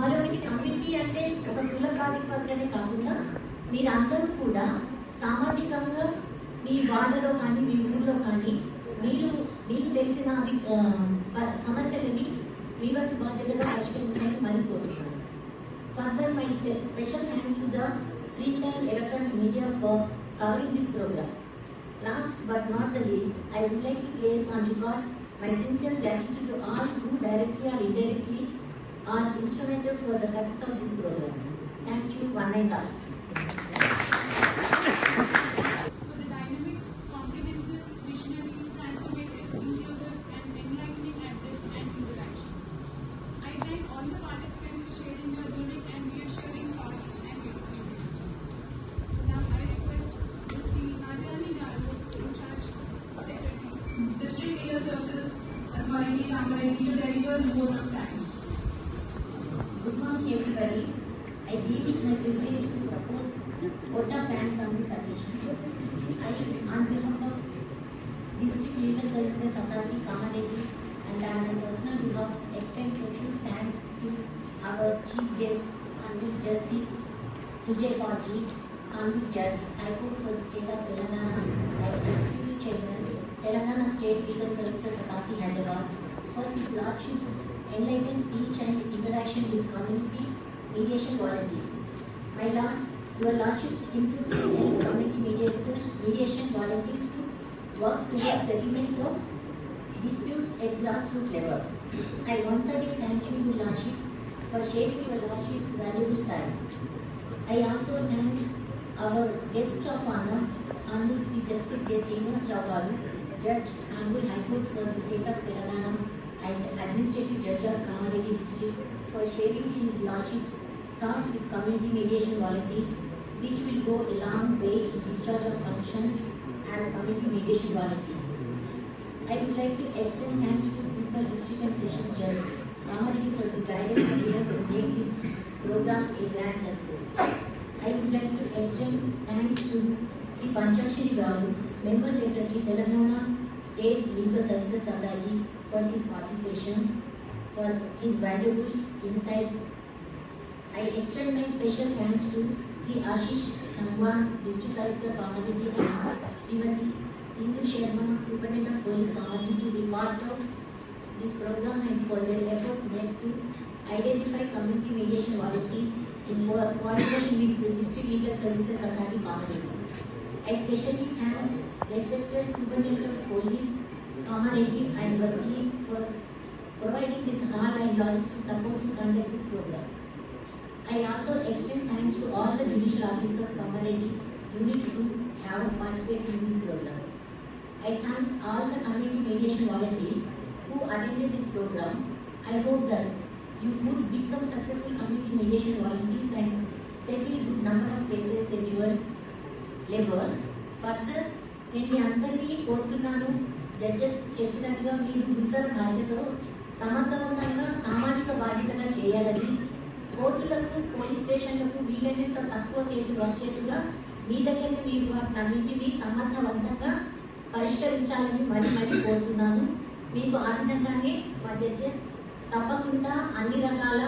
మరొకటి కమ్యూనిటీ అంటే ఒక కుల ప్రాతిపదికనే కాకుండా మీరందరూ కూడా సామాజికంగా మీ వార్డులో కానీ మీ ఊళ్ళో కానీ మీకు తెలిసిన సమస్యలని మీ వంతు బాధ్యతగా పరిష్కరించాలని మరీ కోరుతున్నాను. Further my special thanks to the print and electronic media for covering this program. Last but not the least, I would like to place on record my sincere gratitude to all who directly or indirectly are instrumental for the success of this program. Thank you, one and all. For the dynamic, comprehensive, visionary, transformative, inclusive and enlightening address and interaction. I thank all the participants for sharing your unique and reassuring thoughts and experiences. Now I request Ms. Nadirani Garu, in charge secretary, District Legal Services Authority, Kamareddy, to deliver your vote of thanks. Good morning, everybody. I deem it my privilege to propose vote of thanks on this occasion. On behalf of District Legal Services Authority, Kamareddy, and on my personal behalf, extend special thanks to our Chief Guest, Honorable Justice Sujay Paji, Honorable Judge, High Court for the State of Telangana, and Executive Chairman, Telangana State Legal Services Authority, Hyderabad, for his Lordship's enlightened speech and interaction with community mediation volunteers. My Lord, your Lordships include help community mediation volunteers to work towards settlement of disputes at grassroots level. I once again thank you, your Lordship, for sharing your Lordship's valuable time. I also thank our guest of honor, Honorable Sri Justice J. Srinivas Rao Garu, Judge, Honorable High Court for the State of Telangana and Administrative Judge of Kamareddy District, for sharing his Lordship's thoughts with community mediation volunteers, which will go a long way in discharge of functions as community mediation volunteers. I would like to extend thanks to Principal District and Sessions Judge Kamareddy for the guidance given to make this program a grand success. I would like to extend thanks to Sri Panchakshari Garu, Member Secretary, Telangana State Legal Services Authority, for his participation, for his valuable insights. I extend my special thanks to Sri Ashish Sangwan, District Collector, Kamareddy, and Srimati Sindhu Sharma, Superintendent of Police, Kamareddy, to be part of this program and for their efforts made to identify community mediation volunteers in coordination with the District Legal Services Authority, Kamareddy. I especially thank respected Superintendent of Police, Kamareddy, and the team for providing this hall and logistic support to conduct this program. I also extend thanks to all the judicial officers, Kamareddy unit, who have participated in this program. I thank all the community mediation volunteers who attended this program. I hope that you would become successful community mediation volunteers and settle a good number of cases at your level. Further, నేను మీ అందరినీ కోరుతున్నాను, judges చెప్పినట్టుగా మీరు గురుతర బాధ్యతలో సమర్థవంతంగా సామాజిక బాధ్యతగా చేయాలని, కోర్టులకు పోలీస్ స్టేషన్లకు వీలైనంత తక్కువ కేసులు వచ్చేట్టుగా మీ దగ్గర మీరు వాటినన్నింటినీ సమర్థవంతంగా పరిష్కరించాలని మరీ కోరుతున్నాను. మీకు ఆ విధంగానే మా జడ్జెస్ తప్పకుండా అన్ని రకాల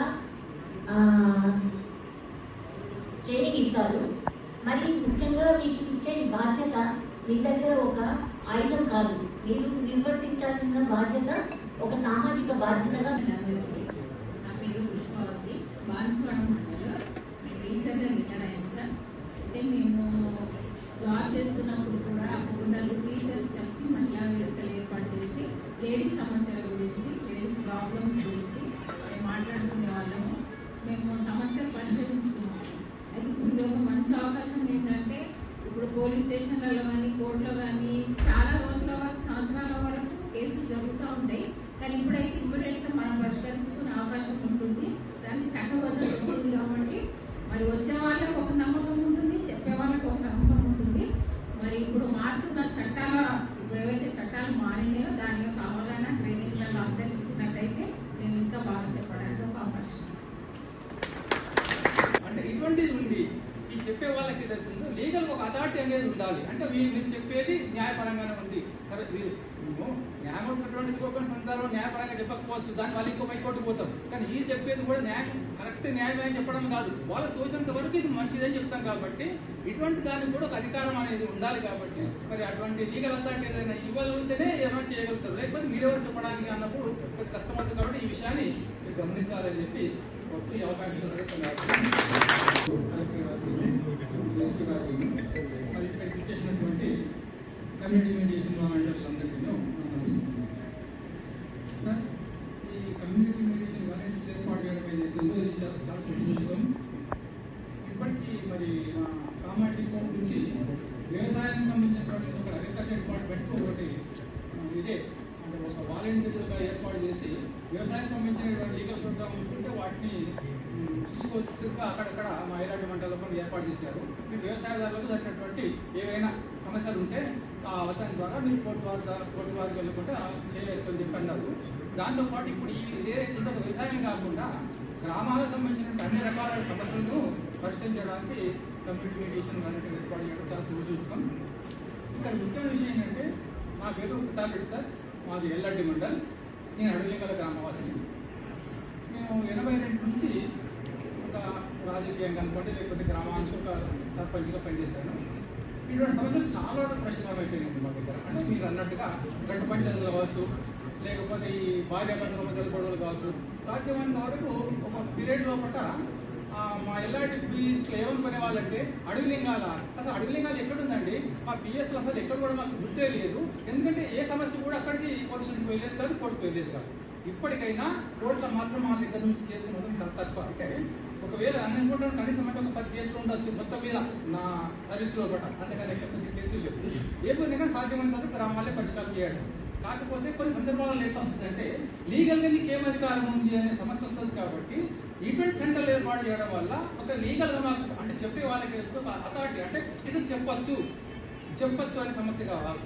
ట్రైనింగ్ ఇస్తారు. మరి ముఖ్యంగా మీకు ఇచ్చే బాధ్యత మీ దగ్గర ఒక ఆయుధం కాదు, మీరు నిర్వర్తించాల్సిన బాధ్యత ఒక సామాజిక బాధ్యతగా. నా పేరు పుష్పవతి, బాన్స్వాడ మండలం. నేను టీచర్గా రిటైర్ అయ్యాను సార్. అయితే మేము జాబ్ చేస్తున్నప్పుడు కూడా కొందరు టీచర్స్ కలిసి మహిళా వేదికలు ఏర్పాటు చేసి లేడీస్ సమస్యల గురించి, లేడీస్ ప్రాబ్లమ్స్ గురించి మేము మాట్లాడుకునే వాళ్ళము. మేము సమస్యలు పరిష్కరించుకున్నాము. అయితే ఇప్పుడు ఒక మంచి అవకాశం ఏంటంటే, ఇప్పుడు పోలీస్ స్టేషన్లలో కానీ కోర్టులో కానీ చాలా రోజుల వరకు, సంవత్సరాల వరకు కేసులు జరుగుతూ ఉంటాయి. కానీ ఇప్పుడైతే ఇమ్మీడియట్గా మనం పరిష్కరించుకునే అవకాశం ఉంటుంది. దానికి చట్టబద్ధత ఉంటుంది కాబట్టి మరి వచ్చే వాళ్ళకి ఒక నమ్మకం ఉంటుంది, చెప్పే వాళ్ళకి ఒక నమ్మకం ఉంటుంది. మరి ఇప్పుడు మారుతున్న చట్టాల, ఇప్పుడు ఏవైతే చట్టాలు మారినాయో దాని యొక్క అవగాహన ట్రైనింగ్లలో అందరికి ఇచ్చినట్టయితే మేము ఇంకా బాగా చెప్పడానికి ఒక అవకాశం. అంటే ఇటువంటిది ఉంది, ఈ చెప్పే వాళ్ళకి లీగల్ ఒక అథారిటీ అనేది ఉండాలి. అంటే మీరు చెప్పేది న్యాయపరంగానే ఉంది, సరే మీరు మేము న్యాయం వచ్చినటువంటి కోరుకున్న సందర్భంలో న్యాయపరంగా చెప్పకపోవచ్చు, దాని వాళ్ళు ఇంకో పైకోటి పోతాం. కానీ ఈ చెప్పేది కూడా న్యాయం కరెక్ట్ న్యాయమే అని చెప్పడం కాదు, వాళ్ళకి తోచినంత వరకు ఇది మంచిదని చెప్తాం. కాబట్టి ఇటువంటి దానికి కూడా ఒక అధికారం అనేది ఉండాలి. కాబట్టి మరి అటువంటి లీగల్ అథారిటీ ఏదైనా ఇవ్వగలిగితేనే ఏమైనా చేయగలుగుతారు, లేకపోతే మీరెవరు చెప్పడానికి అన్నప్పుడు కొంచెం కష్టమవుతుంది. కాబట్టి ఈ విషయాన్ని మీరు గమనించాలని చెప్పి ఈ అవకాశం మరి ఇక్కడికి వచ్చేసినటువంటి కమ్యూనిటీ మీడియేషన్ వాలంటీర్లందరికీ సార్, ఈ కమ్యూనిటీ మీడియేషన్ వాలంటీర్స్ ఏర్పాటు చేయడం ఏదైతుందో ఇది చాలా సంతోషం. ఇప్పటికీ మరి మా కామారెడ్డి కోర్టు నుంచి వ్యవసాయానికి సంబంధించినటువంటి ఒక అగ్రికల్చర్ డిపార్ట్మెంట్ ఒకటి ఇదే అంటే ఒక వాలంటీర్లుగా ఏర్పాటు చేసి వ్యవసాయానికి సంబంధించినటువంటి లీగల్ ప్రోగ్రామ్ ఉంటుంటే వాటిని తీసుకొచ్చిగా అక్కడక్కడ మా ఇలాంటి మండలంలో ఏర్పాటు చేశారు. మీ వ్యవసాయదారులకు జరిగినటువంటి ఏవైనా సమస్యలు ఉంటే ఆ అవతారం ద్వారా మీరు కోర్టు వారికి వెళ్ళకుండా చేయవచ్చు అని చెప్పి అన్నారు. దాంతోపాటు ఇప్పుడు ఇదే ఇంకొక వ్యవసాయం కాకుండా గ్రామాలకు సంబంధించిన అన్ని రకాల సమస్యలను పరిష్కరించడానికి కమ్యూనిటీ మీడియేషన్ వాలంటీర్ ఏర్పాటు చేయడం చాలా శుభసూచకం. ఇక్కడ ముఖ్యమైన విషయం ఏంటంటే మా పేరు పుట్టారెడ్డి సార్, మాది ఎల్లారెడ్డి మండల్, నేను అడవిలింగల గ్రామవాసిని. మేము 82 నుంచి ఒక రాజకీయంగా అనుకోండి లేకపోతే గ్రామానికి ఒక సర్పంచ్గా పనిచేశాను. ఇటువంటి సమస్యలు చాలా ప్రశ్నమైపోయినాయి మా దగ్గర. అంటే మీరు అన్నట్టుగా గట్టు పంచాయతీలు కావచ్చు, లేకపోతే ఈ భార్యాభర్తల మధ్య గొడవలు కావచ్చు, సాధ్యమైన వరకు ఒక పీరియడ్ లోపల మా ఎల్లారెడ్డి పిఎస్లో ఏమనుకునే వాళ్ళంటే అడవిలింగాల, అసలు అడవిలింగాలు ఎక్కడుందండి, మా పిఎస్లో అసలు ఎక్కడ కూడా మాకు గుర్తే లేదు. ఎందుకంటే ఏ సమస్య కూడా అక్కడికి పోలీసులకు వెళ్ళలేదు కాదు, కోర్టుకు వెళ్ళలేదు కాదు. ఇప్పటికైనా కోర్టులో మాత్రం మా దగ్గర నుంచి కేసులు మాత్రం చాలా తక్కువ. అంటే ఒకవేళ అని అనుకుంటాను కనీసం అంటే ఒక 10 కేసులు ఉండొచ్చు మొత్తం మీద నా సర్వీస్లో కూడా, అంతేకాని ఎక్కడ కేసులు లేవు. ఏ కొద్దిగా సాధ్యమైనంత వరకు గ్రామాలే పరిష్కారం చేయడం. కాకపోతే కొన్ని సందర్భాల్లో ఎట్లా వస్తుందంటే లీగల్గా నీకు ఏం అధికారం ఉంది అనే సమస్య వస్తుంది. కాబట్టి ఈవెంట్ సెంటర్లు ఏర్పాటు చేయడం వల్ల ఒక లీగల్గా మాకు అంటే చెప్పే వాళ్ళకి ఒక అథారిటీ అంటే ఇది చెప్పచ్చు అనే సమస్య కావాలి.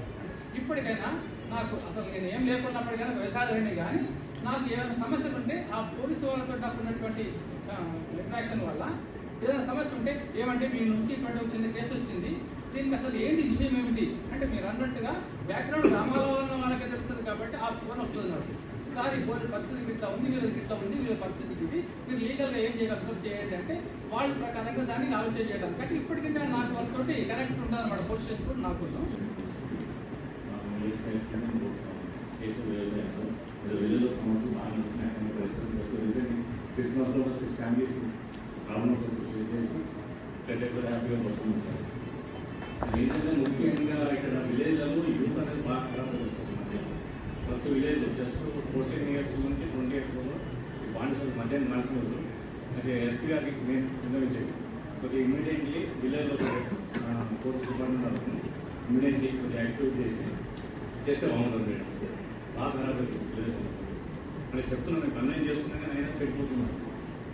ఇప్పటికైనా నాకు అసలు నేను ఏం లేకున్నప్పటికైనా వ్యవసాయదారుని కానీ నాకు ఏమైనా సమస్యలు ఉంటే ఆ పోలీసు వాళ్ళతో నాకు ఉన్నటువంటి ఇంట్రాక్షన్ వల్ల ఏదైనా సమస్య ఉంటే ఏమంటే మీ నుంచి ఇటువంటి వచ్చింది కేసు వచ్చింది, దీనికి అసలు ఏంటి విషయం ఏమిటి అంటే మీరు అన్నట్టుగా బ్యాక్గ్రౌండ్ గ్రామాల్లో ఉన్న వాళ్ళకే తెలుస్తుంది. కాబట్టి ఆ ఫోన్ వస్తుంది నాకు, సార్ ఈ పోలీసు పరిస్థితి ఇట్లా ఉంది, వీళ్ళకి ఇట్లా ఉంది, వీళ్ళ పరిస్థితి ఇది, మీరు లీగల్గా ఏం చేయగలుగుతారు చేయండి అంటే వాళ్ళ ప్రకారంగా దాన్ని ఆలోచన చేయడానికి. అంటే ఇప్పటికీ నాకు వాళ్ళతోటి కనెక్ట్ ఉండాలన్నమాట పోలీస్ స్టేషన్ కూడా నాకు. విలేజ్లో సమస్యలు బాగా రీసెంట్ 6 months లో 6 families ప్రాబ్లమ్స్ చేసి సెట్ అయిపోయి హ్యాపీగా వస్తుంది సార్. ఏంటంటే ముఖ్యంగా ఇక్కడ విలేజ్లలో యూత్ అనేది బాగా ఖరాబ్ వస్తుంది. ప్రతి విలేజ్ జస్ట్ 14 years నుంచి 20 years బాండ్స్ మధ్యాహ్నం మనసు అయితే ఎస్పీ గారికి నేను విన్నవించాను కొద్దిగా ఇమీడియట్లీ విలేజ్లో పోలీస్ డిపార్ట్మెంట్ అవుతుంది, ఇమీడియట్లీ కొద్దిగా యాక్టివేట్ చేస్తే బాగుంటుంది. బాగా ఖరాబ్ అవుతుంది విలేజ్ అని చెప్తున్నాను. నేను కన్వైన్ చేస్తున్నా కానీ అయినా పెట్టిపోతున్నాను.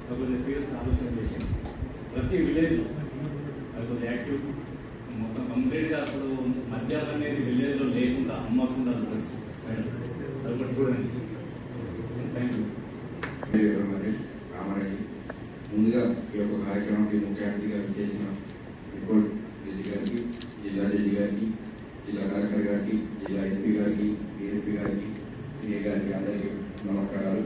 కొద్దిగా సీరియస్ ఆలోచన చేసి ప్రతి విలేజ్ అది కొద్దిగా యాక్టివ్ మొత్తం కంప్లీట్గా అసలు మద్యాలు అనేది విలేజ్లో లేకుండా అమ్మకుండా మేడం అది ఒకటి చూడండి. Thank you. రామారెడ్డి. ముందుగా ఈ యొక్క కార్యక్రమానికి ముఖ్య అతిథిగా చేసిన రిపోర్ట్ జడ్జి గారికి, జిల్లా జడ్జి గారికి, జిల్లా కలెక్టర్ గారికి, జిల్లా ఎస్పీ గారికి, డిఎస్పీ గారికి, సిఏ గారికి అందరికీ నమస్కారాలు.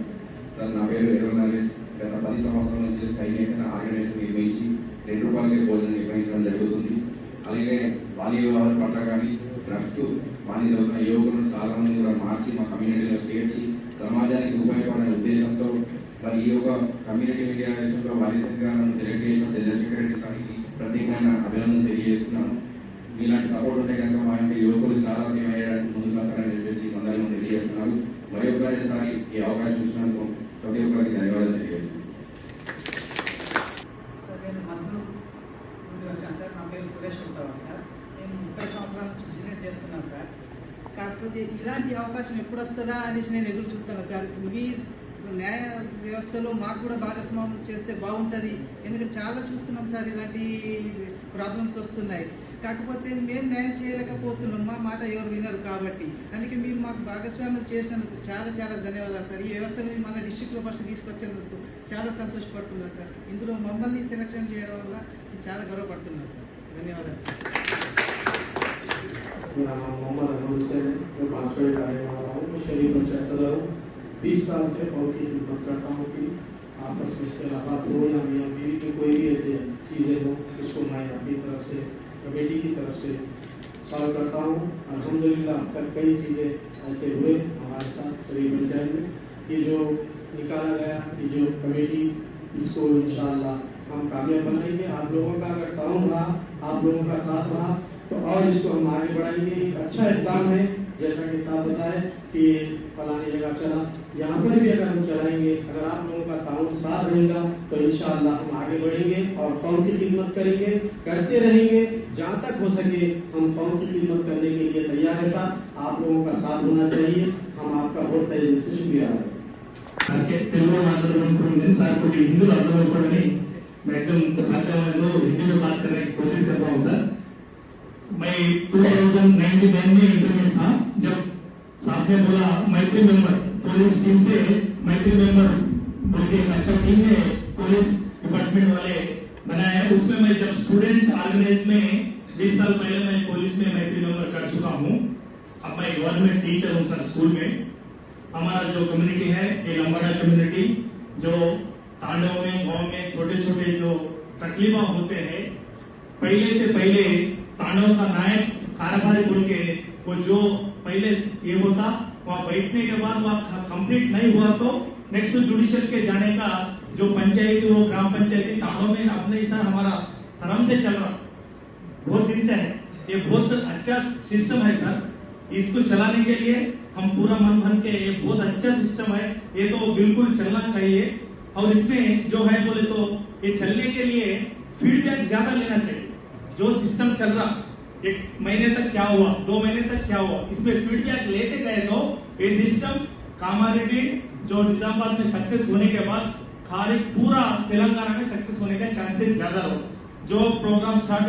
సార్, నా పేరు ఎర్రవ నరేష్. గత 10 సంవత్సరాల నుంచి సైన్యేషన్ ఆర్గనైజేషన్ నిర్వహించి ₹2 భోజనం నిర్వహించడం జరుగుతుంది. అలాగే బాల్య వివాహాల పట్ల కానీ డ్రగ్స్ బానిస అవుతున్న యువకులను చాలా మంది కూడా మార్చి మా కమ్యూనిటీలో చేర్చి సమాజానికి ఉపయోగపడే ఉద్దేశంతో మరి ఈ యొక్క కమ్యూనిటీ మీడియేషన్లో వాలంటీర్లను సెలెక్ట్ చేసిన జనరల్ సెక్రటరీ సార్కి ప్రత్యేకమైన అభినందన తెలియజేస్తున్నాను. మీలాంటి సపోర్ట్ ఉంటే కనుక మా యొక్క యువకులు చాలా సేవ చేయడానికి ముందుకు వస్తారని చెప్పేసి అందరికీ తెలియజేస్తున్నారు. మరి ఒకసారి ఈ అవకాశం ఇచ్చినందుకు ప్రతి ఒక్కరికి ధన్యవాదాలు తెలియజేస్తున్నాను. సార్, నేను మందులు నుండి వచ్చాను సార్. నా పేరు సురేష్ ఉంటాను సార్. నేను 30 సంవత్సరాల నుంచి బిజినెస్ చేస్తున్నాను సార్. కాకపోతే ఇలాంటి అవకాశం ఎప్పుడు వస్తుందా అనేసి నేను ఎదురు చూస్తాను సార్. మీ న్యాయ వ్యవస్థలో మాకు కూడా భాగస్వామ్యం చేస్తే బాగుంటుంది. ఎందుకంటే చాలా చూస్తున్నాం సార్, ఇలాంటి ప్రాబ్లమ్స్ వస్తున్నాయి. కాకపోతే మేము న్యాయం చేయలేకపోతున్నాం, మా మాట ఎవరు వినరు. కాబట్టి అందుకే మీరు మాకు భాగస్వామ్యం చేసినందుకు చాలా చాలా ధన్యవాదాలు సార్. ఈ వ్యవస్థని మన డిస్ట్రిక్ట్లో ఫస్ట్ తీసుకొచ్చేందుకు చాలా సంతోషపడుతున్నాను సార్. ఇందులో మమ్మల్ని సెలెక్షన్ చేయడం వల్ల చాలా గర్వపడుతున్నాను సార్. ధన్యవాదాలు సార్. मेरा नाम मोहम्मद अनवर हुसैन है, मैं बांसवाड़े का रहने वाला हूँ। मैं शरीफ पंचायत सदर हूँ। 20 साल से फॉर्म की खिदमत करता हूँ कि आपस में इख्तिलाफात हो या मियाँ बीवी की कोई भी ऐसी चीज़ें हो, इसको मैं अपनी तरफ से कमेटी की तरफ से सॉल्व करता हूँ। अल्हम्दुलिल्लाह अब तक कई चीज़ें ऐसे हुए हमारे साथ शरीफ पंचायत में। ये जो निकाला गया, ये जो कमेटी, इसको इंशाअल्लाह हम कामयाब बनाएंगे। आप लोगों का अगर ताउन रहा, आप लोगों का साथ रहा तो और इसको हम आगे बढ़ाएंगे। एक अच्छा इक़दाम है, जैसा कि साहब बताए कि फलानी जगह चला, यहाँ पर भी अगर हम चलाएंगे, अगर आप लोगों का ताउन साथ रहेगा तो इंशाअल्लाह हम आगे बढ़ेंगे और कौम की खिदमत करेंगे, करते रहेंगे। जहाँ तक हो सके हम कौम की खिदमत करने के लिए तैयार रहता। आप लोगों का साथ होना चाहिए। हम आपका बहुत तहे दिल से शुक्रिया अदा తెలుగులో మాట్లాడాలనుకుంటుంది సార్ कोई हिंदी अर्थमవుతుందని मैक्सिमम साध्यమైనంత हिंदी में बात करने की कोशिश करता हूँ सर। मैं 2099 में इंटर में था जब साहब ने बोला मैत्री मेंबर पुलिस टीम से मैत्री मेंबर बोल के एक अच्छा टीम है पुलिस डिपार्टमेंट वाले बनाया। उसमें मैं जब स्टूडेंट ऑर्गेनाइज में 20 साल पहले मैं पुलिस में मैत्री मेंबर कर चुका हूँ। अब मैं गवर्नमेंट टीचर हूँ सर स्कूल में। हमारा जो कम्युनिटी है ये लंबाड़ा कम्युनिटी, जो तांडव में गांव में छोटे छोटे जो तकलीफा होते हैं, पहले से पहले तांडव का नायक कारोबारी बोल के वो जो पहले ये होता वहाँ बैठने के बाद वहाँ कंप्लीट नहीं हुआ तो नेक्स्ट जुडिशियल के जाने का जो पंचायती वो ग्राम पंचायती तांडव में अपने सर हमारा धर्म से चल रहा बहुत दिन से है। ये बहुत अच्छा सिस्टम है सर। इसको चलाने के लिए हम पूरा मन भन के, ये बहुत अच्छा सिस्टम है, ये तो बिल्कुल चलना चाहिए। और इसमें जो है बोले तो ये चलने के लिए फीडबैक ज्यादा लेना चाहिए। जो सिस्टम चल रहा 1 महीने तक क्या हुआ, 2 महीने तक क्या हुआ, इसमें फीडबैक लेते गए तो ये सिस्टम कामारेड्डी जो निजामाबाद में सक्सेस होने के बाद खाली पूरा तेलंगाना में सक्सेस होने का चांसेस ज्यादा हो। जो प्रोग्राम स्टार्ट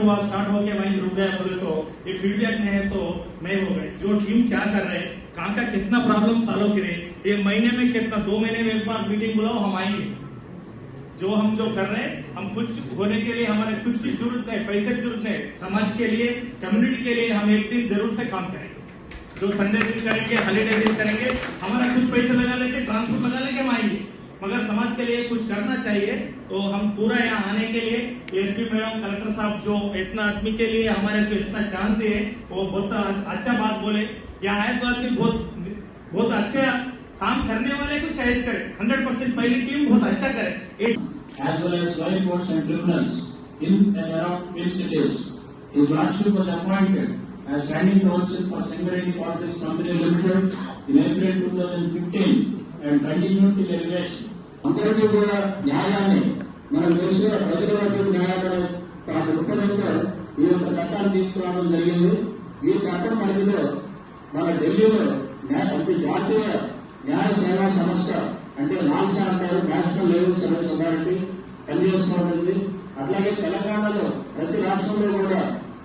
होके वहीं रुक गया बोले तो ये फीडबैक नहीं है तो नहीं हो गए। जो टीम क्या कर रहे हैं, कहाँ का कितना प्रॉब्लम सॉल्व करे, ये महीने में कितना, 2 महीने में एक बार मीटिंग बुलाओ, हम आएंगे। जो हम जो कर रहे हैं, हम कुछ होने के लिए हमारे कुछ की जरूरत नहीं, पैसे की जरूरत नहीं, समाज के लिए कम्युनिटी के लिए हम एक दिन जरूर से काम करेंगे। जो संडे दिन करेंगे, हॉलीडे दिन करेंगे, हमारा कुछ पैसे लगा लेंगे, ट्रांसपोर्ट लगा लेंगे, हम आएंगे। मगर समाज के लिए कुछ करना चाहिए तो हम पूरा यहाँ आने के लिए एसपी मैडम, कलेक्टर साहब जो इतना आदमी के लिए हमारे को इतना चांस दिए, वो बहुत अच्छा बात बोले। यहाँ आए सो आदमी बहुत अच्छे काम करने वाले को चॉइस करे। 100% पहली टीम बहुत अच्छा करे। As well as law enforcement tribunals in and around twin cities. His lordship was appointed as standing counsel for Singareni Politics Company Limited in April 2015 and continued till elevation. అందరికీ కూడా న్యాయాన్ని మనం తెలిసిన ప్రజల వరకు న్యాయాన్ని తన దృక్పథంతో ఈ యొక్క చట్టాన్ని తీసుకురావడం జరిగింది. ఈ చట్టం పరిధిలో మన ఢిల్లీలో జాతీయ న్యాయ సేవా సంస్థ అంటే నాల్సా అంటారు, నేషనల్ లెవెల్ సర్వీస్ అథారిటీ పనిచేస్తూ ఉంటుంది. అట్లాగే తెలంగాణలో ప్రతి రాష్ట్రంలో కూడా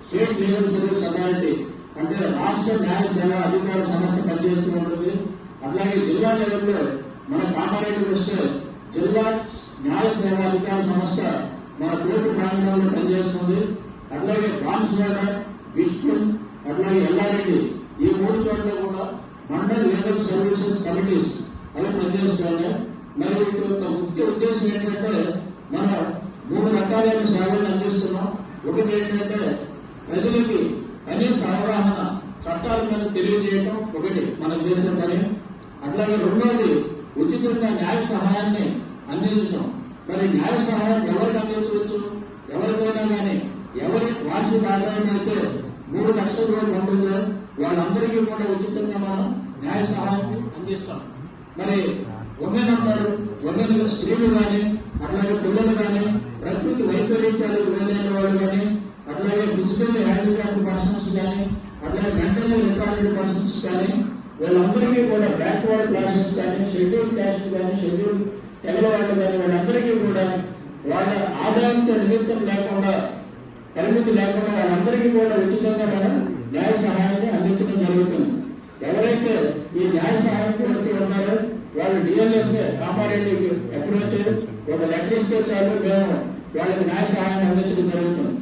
స్టేట్ లెవెల్ సర్వీస్ అథారిటీ అంటే రాష్ట్ర న్యాయ సేవా అధికార సంస్థ పనిచేస్తూ ఉంటుంది. అట్లాగే జిల్లా లెవెల్లో మన కామారెడ్డికి వస్తే జిల్లా న్యాయ సేవా అధికార సంస్థ మన కోర్టు ప్రాంగణంలో పనిచేస్తుంది. అట్లాగే బాన్స్వాడ, బిచ్పూర్, అట్లాగే ఎల్లారెడ్డి ఈ 3 చోట్ల కూడా మండల్ లీగల్ సర్వీసెస్ కమిటీస్ అవి పనిచేస్తున్నాయి. మరి వీటి యొక్క ముఖ్య ఉద్దేశం ఏంటంటే మనం 3 రకాలైన సేవలను అందిస్తున్నాం. ఒకటి ఏంటంటే ప్రజలకి కనీస అవగాహన చట్టాల మీద తెలియజేయడం ఒకటి మనం చేసే పని. అట్లాగే రెండోది ఉచితంగా న్యాయ సహాయాన్ని అందించడం. మరి న్యాయ సహాయం ఎవరికి అందించవచ్చు? ఎవరికైనా కానీ ఎవరి వార్షిక ఆదాయం అయితే 3 లక్షల రూపాయలు ఉంటుందో వాళ్ళందరికీ కూడా ఉచితంగా మనం న్యాయ సహాయాన్ని అందిస్తాం. మరి ఉమెన్ అంటారు, ఉమెన్ స్త్రీలు కానీ అట్లాగే పిల్లలు కానీ ప్రకృతి వైపరీత్యాలు గురైన వాళ్ళు కానీ అట్లాగే ఫిజికల్ హ్యాండిక్యాప్డ్ పర్సన్స్ కానీ అట్లాగే మెంటల్లీ రిటార్డెడ్ పర్సన్స్ కానీ వీళ్ళందరికీ కూడా బ్యాక్వర్డ్ క్లాసెస్ కానీ షెడ్యూల్ క్యాస్ట్ కానీ షెడ్యూల్ తెగలవాళ్ళు కానీ వాళ్ళందరికీ కూడా వాళ్ళ ఆదాయంతో నిమిత్తం లేకుండా పరిమితి లేకుండా వాళ్ళందరికీ కూడా ఉచితంగా మనం న్యాయ సహాయాన్ని అందించడం జరుగుతుంది. ఎవరైతే ఈ న్యాయ సహాయానికి వచ్చి ఉన్నారో వాళ్ళు డిఎల్ఎస్ఏ కామారెడ్డికి అప్రోచ్ ఒక లెటర్ ఇస్తే చాలు, మేము వాళ్ళకి న్యాయ సహాయాన్ని అందించడం జరుగుతుంది.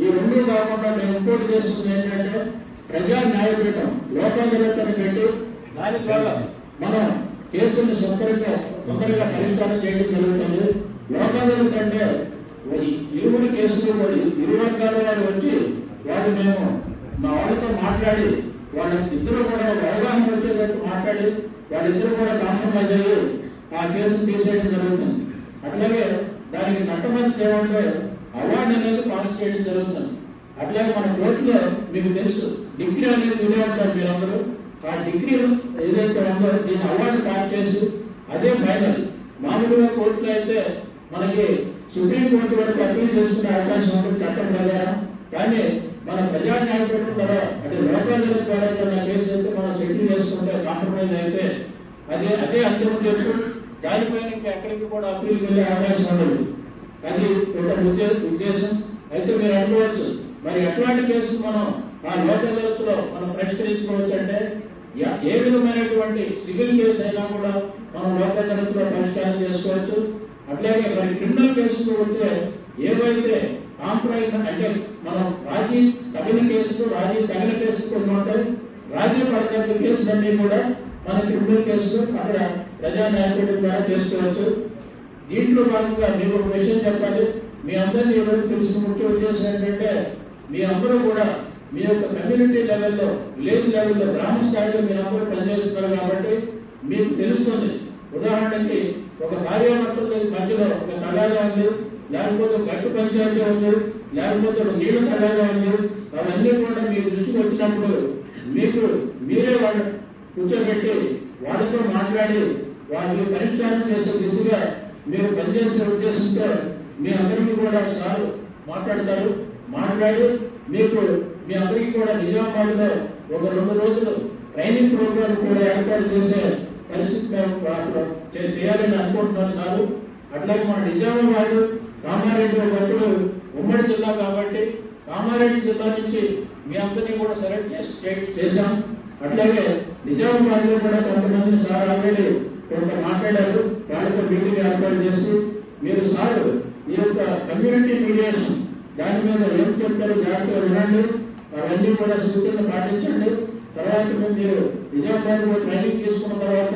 ఈ 2 కాకుండా మేము ఇంకోటి చేస్తుంది ఏంటంటే ప్రజా న్యాయపీఠం లోకల్ అదాలత్ని పెట్టి దాని ద్వారా మనం కేసులను తొందరగా పరిష్కారం చేయడం జరుగుతుంది. లోకల్ అదాలత్ అంటే ఇరువురి కేసులు ఇరు వర్గాల వారు వచ్చి వారు మేము మా వాళ్ళతో మాట్లాడి వాళ్ళిద్దరూ కూడా అవగాహన వచ్చేటట్టు మాట్లాడి వాళ్ళిద్దరూ కూడా కాంప్రమైజ్ అయ్యి ఆ కేసును తీసేయడం జరుగుతుంది. అట్లాగే దానికి చట్టమంత్రి ఏమంటే అవార్డు అనేది పాస్ చేయడం జరుగుతుంది. అట్లాగే మన కోర్టులో మీకు తెలుసు డిగ్రీ అనేది వినియోగిస్తారు మీరందరూ. ఆ డిగ్రీ ఏదైతే ఉందో దీన్ని అవార్డు పాస్ చేసి అదే ఫైనల్. మామూలుగా కోర్టులో అయితే మనకి సుప్రీంకోర్టు వరకు అప్పీల్ చేసుకునే అవకాశం ఉంటుంది చట్టం ప్రకారం. కానీ మన ప్రజా న్యాయపీఠం ద్వారా అంటే లోకల్ ద్వారా కేసు అయితే మనం సెటిల్ చేసుకుంటే కాంప్రమైజ్ అయితే అదే అంతిమ తీర్పు. దానిపైన ఇంకా ఎక్కడికి కూడా అప్పీల్ వెళ్ళే అవకాశం ఉండదు. అది ఒక ఉద్దేశం. అయితే మీరు అనుకోవచ్చు మరి ఎట్లాంటి కేసులు మనం ఆ లోకల్ అదాలత్లో మనం పరిష్కరించుకోవచ్చు అంటే ఏ విధమైనటువంటి సివిల్ కేసు అయినా కూడా మనం లోకల్ అదాలత్లో పరిష్కారం చేసుకోవచ్చు. అట్లాగే మరి క్రిమినల్ కేసులు వచ్చే ఏవైతే కాంప్రమైజ్ అంటే మనం రాజీ తగిన కేసులు కొన్ని ఉంటాయి. రాజీ పడగల కేసులన్నీ కూడా మన క్రిమినల్ కేసులు అక్కడ ప్రజా న్యాయపీఠం ద్వారా చేసుకోవచ్చు. దీంట్లో భాగంగా మీకు ఒక విషయం చెప్పాలి. మీ అందరినీ ఎవరికి తెలిసిన ముఖ్య ఉద్దేశం ఏంటంటే మీ అందరూ కూడా మీ యొక్క కమ్యూనిటీ లెవెల్లో విలేజ్ లెవెల్లో గ్రామ స్థాయిలో మీరు అందరూ పనిచేస్తున్నారు కాబట్టి మీకు తెలుస్తుంది. ఉదాహరణకి ఒక భార్యాభర్తల మధ్యలో ఒక తగాదా ఉంది, లేకపోతే గట్టు పంచాయతీ ఉంది, లేకపోతే ఒక నీళ్ల తగాదా ఉంది. అవన్నీ కూడా మీ దృష్టికి వచ్చినప్పుడు మీరే వాళ్ళు కూర్చోబెట్టి వాళ్ళతో మాట్లాడి వాళ్ళని పరిష్కారం చేసే దిశగా మీరు పనిచేసే ఉద్దేశంతో మీ అందరికీ కూడా సార్ మాట్లాడతారు. మాట్లాడి మీ అందరికీ కూడా నిజామాబాద్లో ఒక 2 రోజులు ట్రైనింగ్ ప్రోగ్రామ్ కూడా ఏర్పాటు చేసే పరిస్థితి చేయాలని అనుకుంటున్నారు సార్. అట్లాగే మన నిజామాబాద్ కామారెడ్డి ఒకప్పుడు ఉమ్మడి జిల్లా కాబట్టి కామారెడ్డి జిల్లా నుంచి మీ అందరినీ కూడా సెలెక్ట్ చేశాం. అట్లాగే నిజామాబాద్ లో కూడా కొంతమంది సార్ ఆల్రెడీ కొంత మాట్లాడారు. వాళ్ళతో మీటింగ్ ఏర్పాటు చేసి మీరు సార్ ఈ యొక్క కమ్యూనిటీ మీడియేషన్ దాని మీద ఏం చెప్తారో జాగ్రత్తగా వినండి. అవన్నీ కూడా సూచనలు పాటించండి. తర్వాత మీరు నిజామాబాద్ లో ట్రైనింగ్ తీసుకున్న తర్వాత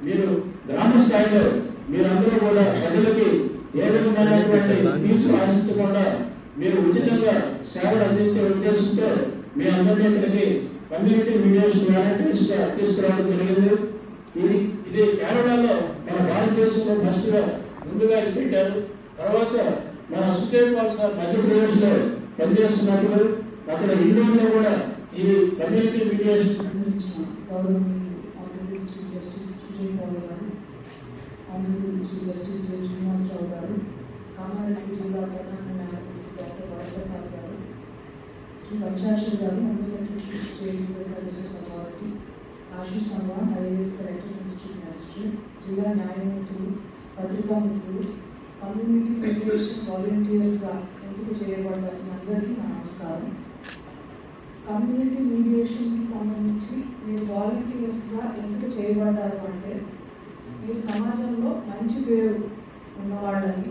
మీరు గ్రామ స్థాయిలో మీరందరూ కూడా ప్రజలకి ఏ విధమైనటువంటి ఫీజు ఆశించకుండా మీరు ఉచితంగా సేవలు అందించే ఉద్దేశంతో మీ అందరినీ ఇక్కడికి కమ్యూనిటీ మీడియేషన్ తీసుకురావడం జరిగింది. ఇది కేరళలో మన భారతదేశంలో ఫస్ట్ గా ముందుగా ఇది పెట్టారు. తర్వాత మన సుఖేత్ పాల్ సార్ మధ్యప్రదేశ్ లో పనిచేస్తున్నప్పుడు అక్కడ ఇండియాలో కూడా ఈ కమ్యూనిటీ మీడియేషన్ కామారెడ్డి జిల్లా ప్రధాన న్యాయమూర్తి డాక్టర్ వరప్రసాద్ గారు, శ్రీ వంశాక్షర్ గారు, home secretary state legal services authority, Ashish Sangwan IAS director district magistrate, జిల్లా న్యాయమూర్తులు, పత్రికా మిత్రులు, కమ్యూనిటీ మీడియేషన్ వాలంటీర్స్ గా ఎంపిక చేయబడ్డ మీ అందరికీ నా నమస్కారం. కమ్యూనిటీ మీడియేషన్ కి సంబంధించి మీరు వాలంటీర్స్ గా ఎంపిక చేయబడ్డారు అంటే మీరు సమాజంలో మంచి పేరు ఉన్నవాళ్ళని,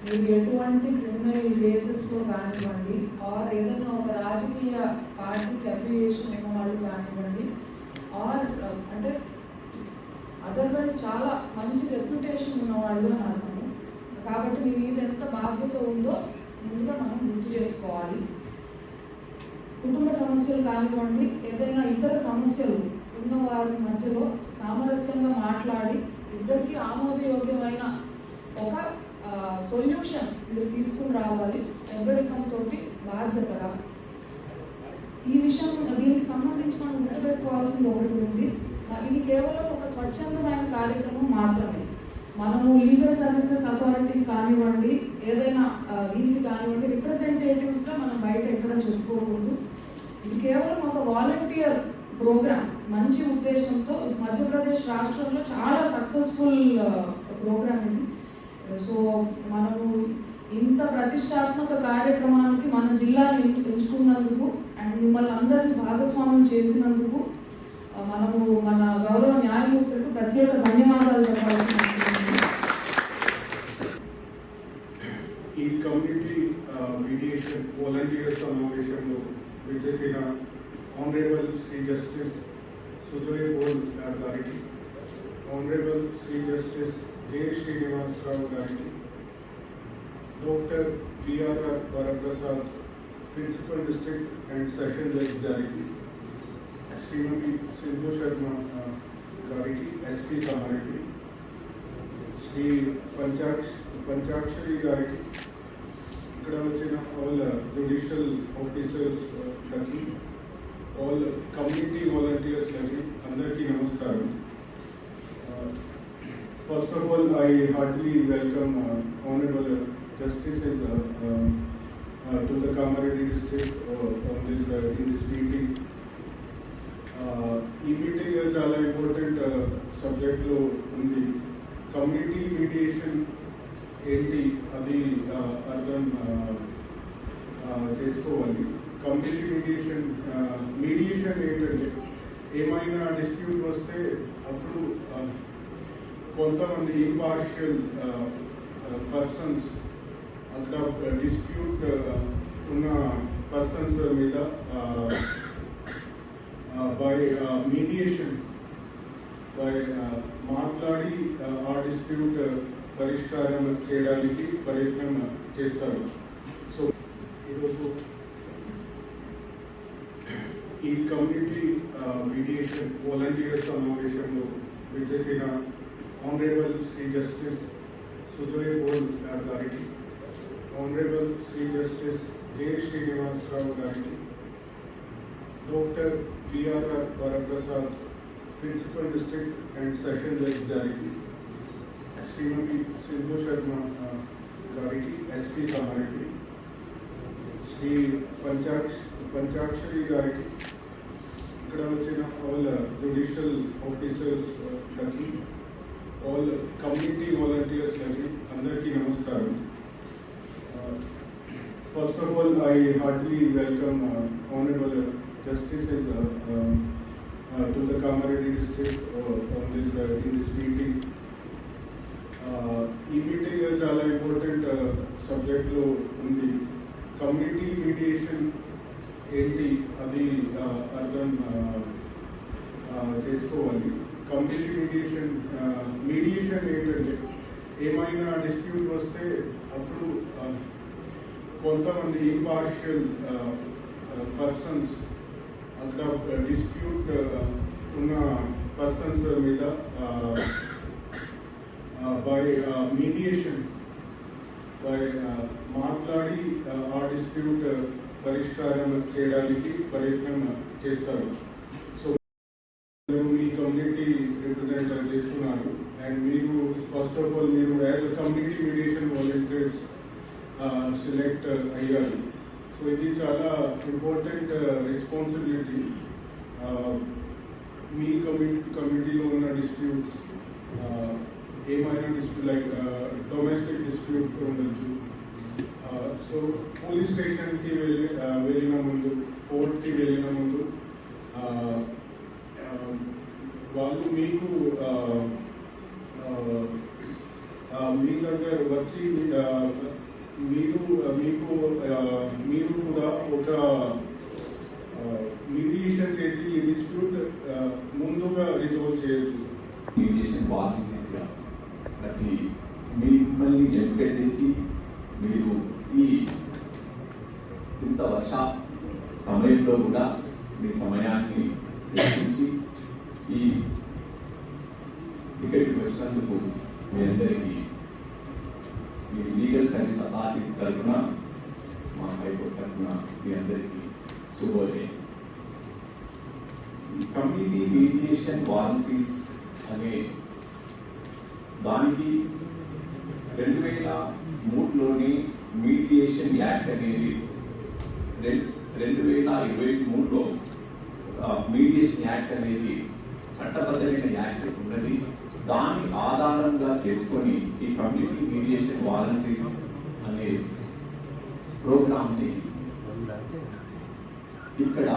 మీరు ఎటువంటి క్రిమినల్ కేసెస్లో కానివ్వండి ఆర్ ఏదైనా ఒక రాజకీయ పార్టీకి అఫిలియేషన్ ఉన్న వాళ్ళు కానివ్వండి ఆర్ అంటే అదర్వైజ్ చాలా మంచి రెప్యుటేషన్ ఉన్నవాళ్ళు అని అర్థము. కాబట్టి మీ మీద ఎంత బాధ్యత ఉందో ముందుగా మనం గుర్తు చేసుకోవాలి. కుటుంబ సమస్యలు కానివ్వండి ఏదైనా ఇతర సమస్యలు ఉన్న వారి మధ్యలో సామరస్యంగా మాట్లాడి ఇద్దరికి ఆమోదయోగ్యమైన ఒక సొల్యూషన్ మీరు తీసుకుని రావాలి పెద్దరికంతో బాధ్యతగా. ఈ విషయం దీనికి సంబంధించి మనం గుర్తుపెట్టుకోవాల్సింది ఒకటి ఉంది. ఇది కేవలం ఒక స్వచ్ఛందమైన కార్యక్రమం మాత్రమే. మనము లీగల్ సర్వీసెస్ అథారిటీ కానివ్వండి ఏదైనా దీనికి కానివ్వండి రిప్రజెంటేటివ్స్ గా మనం బయట ఎక్కడ చెప్పుకోకూడదు. ఇది కేవలం ఒక వాలంటీర్ ప్రోగ్రామ్ మంచి ఉద్దేశంతో మధ్యప్రదేశ్ రాష్ట్రంలో చాలా సక్సెస్ఫుల్ ప్రోగ్రామ్ ఇది. సో మనము ఇంత ప్రతిష్టాత్మక కార్యక్రమానికి మన జిల్లాని ఎంచుకున్నందుకు అండ్ మిమ్మల్ని అందరినీ భాగస్వామ్యం చేసినందుకు మనము మన గౌరవ న్యాయమూర్తులకు ప్రత్యేక ధన్యవాదాలు చెప్పాల్సి ఉంటుంది. ఈ కమ్యూనిటీ మీడియేషన్ వాలంటీర్ సమావేశంలో విచ్చేసిన Honorable Sri Justice Sujoy Bol Gariki, Honorable Sri Justice J. Srinivas Rao Gariki, Dr. B.R. Varaprasad, Principal District and Session Judge Gariki, Srimati Sindhu Sharma Gariki, SP Kamariki, Sri Panchakshari Gariki, ఇక్కడ వచ్చిన all judicial officers లకి, all community volunteers లకి అందరికీ నమస్కారం. First of all, I heartily welcome Honorable Justice to the Kamaredi district on this in this meeting. ఈ meeting చాలా important subject లో ఉంది. కమ్యూనిటీ మీడియేషన్ ఏంటి అది అర్థం చేసుకోవాలి. కమ్యూనిటీ మీడియేషన్ ఏంటంటే ఏమైనా డిస్ప్యూట్ వస్తే అప్పుడు కొంతమంది ఇంపార్షియల్ పర్సన్స్ అక్కడ డిస్ప్యూట్ ఉన్న పర్సన్స్ మీద బై మీడియేషన్ బై మాట్లాడి ఆ డిస్ప్యూట్ పరిష్కారం చేయడానికి ప్రయత్నం చేస్తారు. సో ఈరోజు ఈ కమ్యూనిటీ మీడియేషన్ వాలంటీర్ సమావేశంలో విచ్చేసిన ఆనరబుల్ శ్రీ జస్టిస్ సుజయ్ బోల్ గారికి, honourable Shri justice J. Srinivas Rao గారికి, doctor B.R. Varaprasad, Principal District and Session Judge గారికి, Srimati Sindhu Sharma గారికి, SP Kamariki, Sri Panchakshari గారికి, ఇక్కడ వచ్చిన all judicial officers లకి, all community volunteers లకి అందరికీ నమస్కారం. First of all, I heartily welcome Honorable Justice to the Kamaredi district on this in this meeting. ఈ మీటింగ్ చాలా ఇంపార్టెంట్ సబ్జెక్ట్ లో ఉంది. కమ్యూనిటీ మీడియేషన్ ఏంటి అది అర్థం చేసుకోవాలి. కమ్యూనిటీ మీడియేషన్ ఏంటంటే ఏమైనా డిస్ప్యూట్ వస్తే అప్పుడు కొంతమంది ఇంపార్షియల్ పర్సన్స్ అక్కడ డిస్ప్యూట్ ఉన్న పర్సన్స్ మీద బై మీడియేషన్ బై మాట్లాడి ఆ డిస్ప్యూట్ పరిష్కారం చేయడానికి ప్రయత్నం చేస్తారు. సో మీ కమ్యూనిటీ రిప్రజెంట్ చేస్తున్నారు అండ్ మీరు ఫస్ట్ ఆఫ్ ఆల్ మీరు as community mediation volunteers select అయ్యారు. సో ఇది చాలా ఇంపార్టెంట్ రెస్పాన్సిబిలిటీ. మీ కమ్యూనిటీలో ఉన్న డిస్ప్యూట్స్ ఏమైనా డిస్ప్యూట్ లైక్ డొమెస్టిక్ డిస్ప్యూట్ ఉండొచ్చు. సో పోలీస్ స్టేషన్కి వెళ్ళిన ముందు, కోర్టుకి వెళ్ళిన ముందు వాళ్ళు మీకు మీ దగ్గర వచ్చి మీరు కూడా ఒక మీడియేషన్ చేసి ఈ డిస్ప్యూట్ ముందుగా రిజాల్వ్ చేయొచ్చు. మీడియేషన్ వాలంటీర్స్గా ప్రతి మిమ్మల్ని ఎంపిక చేసి మీరు ఈ ఇంత వర్ష సమయంలో కూడా మీ సమయాన్ని వెచ్చించి ఈ ఇక్కడికి వచ్చినందుకు మీ అందరికీ మీ లీగల్ సర్వీస్ అథారిటీ తరఫున, మా హైకోర్టు తరఫున మీ అందరికీ శుభోదయం. కమ్యూనిటీ మీడియేషన్ వాలంటీర్స్ అనే దానికి 2003లోనే మీడియేషన్ యాక్ట్ అనేది 2023లో మీడియేషన్ యాక్ట్ అనేది చట్టబద్ధమైన యాక్ట్ ఉన్నది. దాన్ని ఆధారంగా చేసుకొని ఈ కమ్యూనిటీ మీడియేషన్ వాలంటీర్స్ అనే ప్రోగ్రామ్ ని ఇక్కడ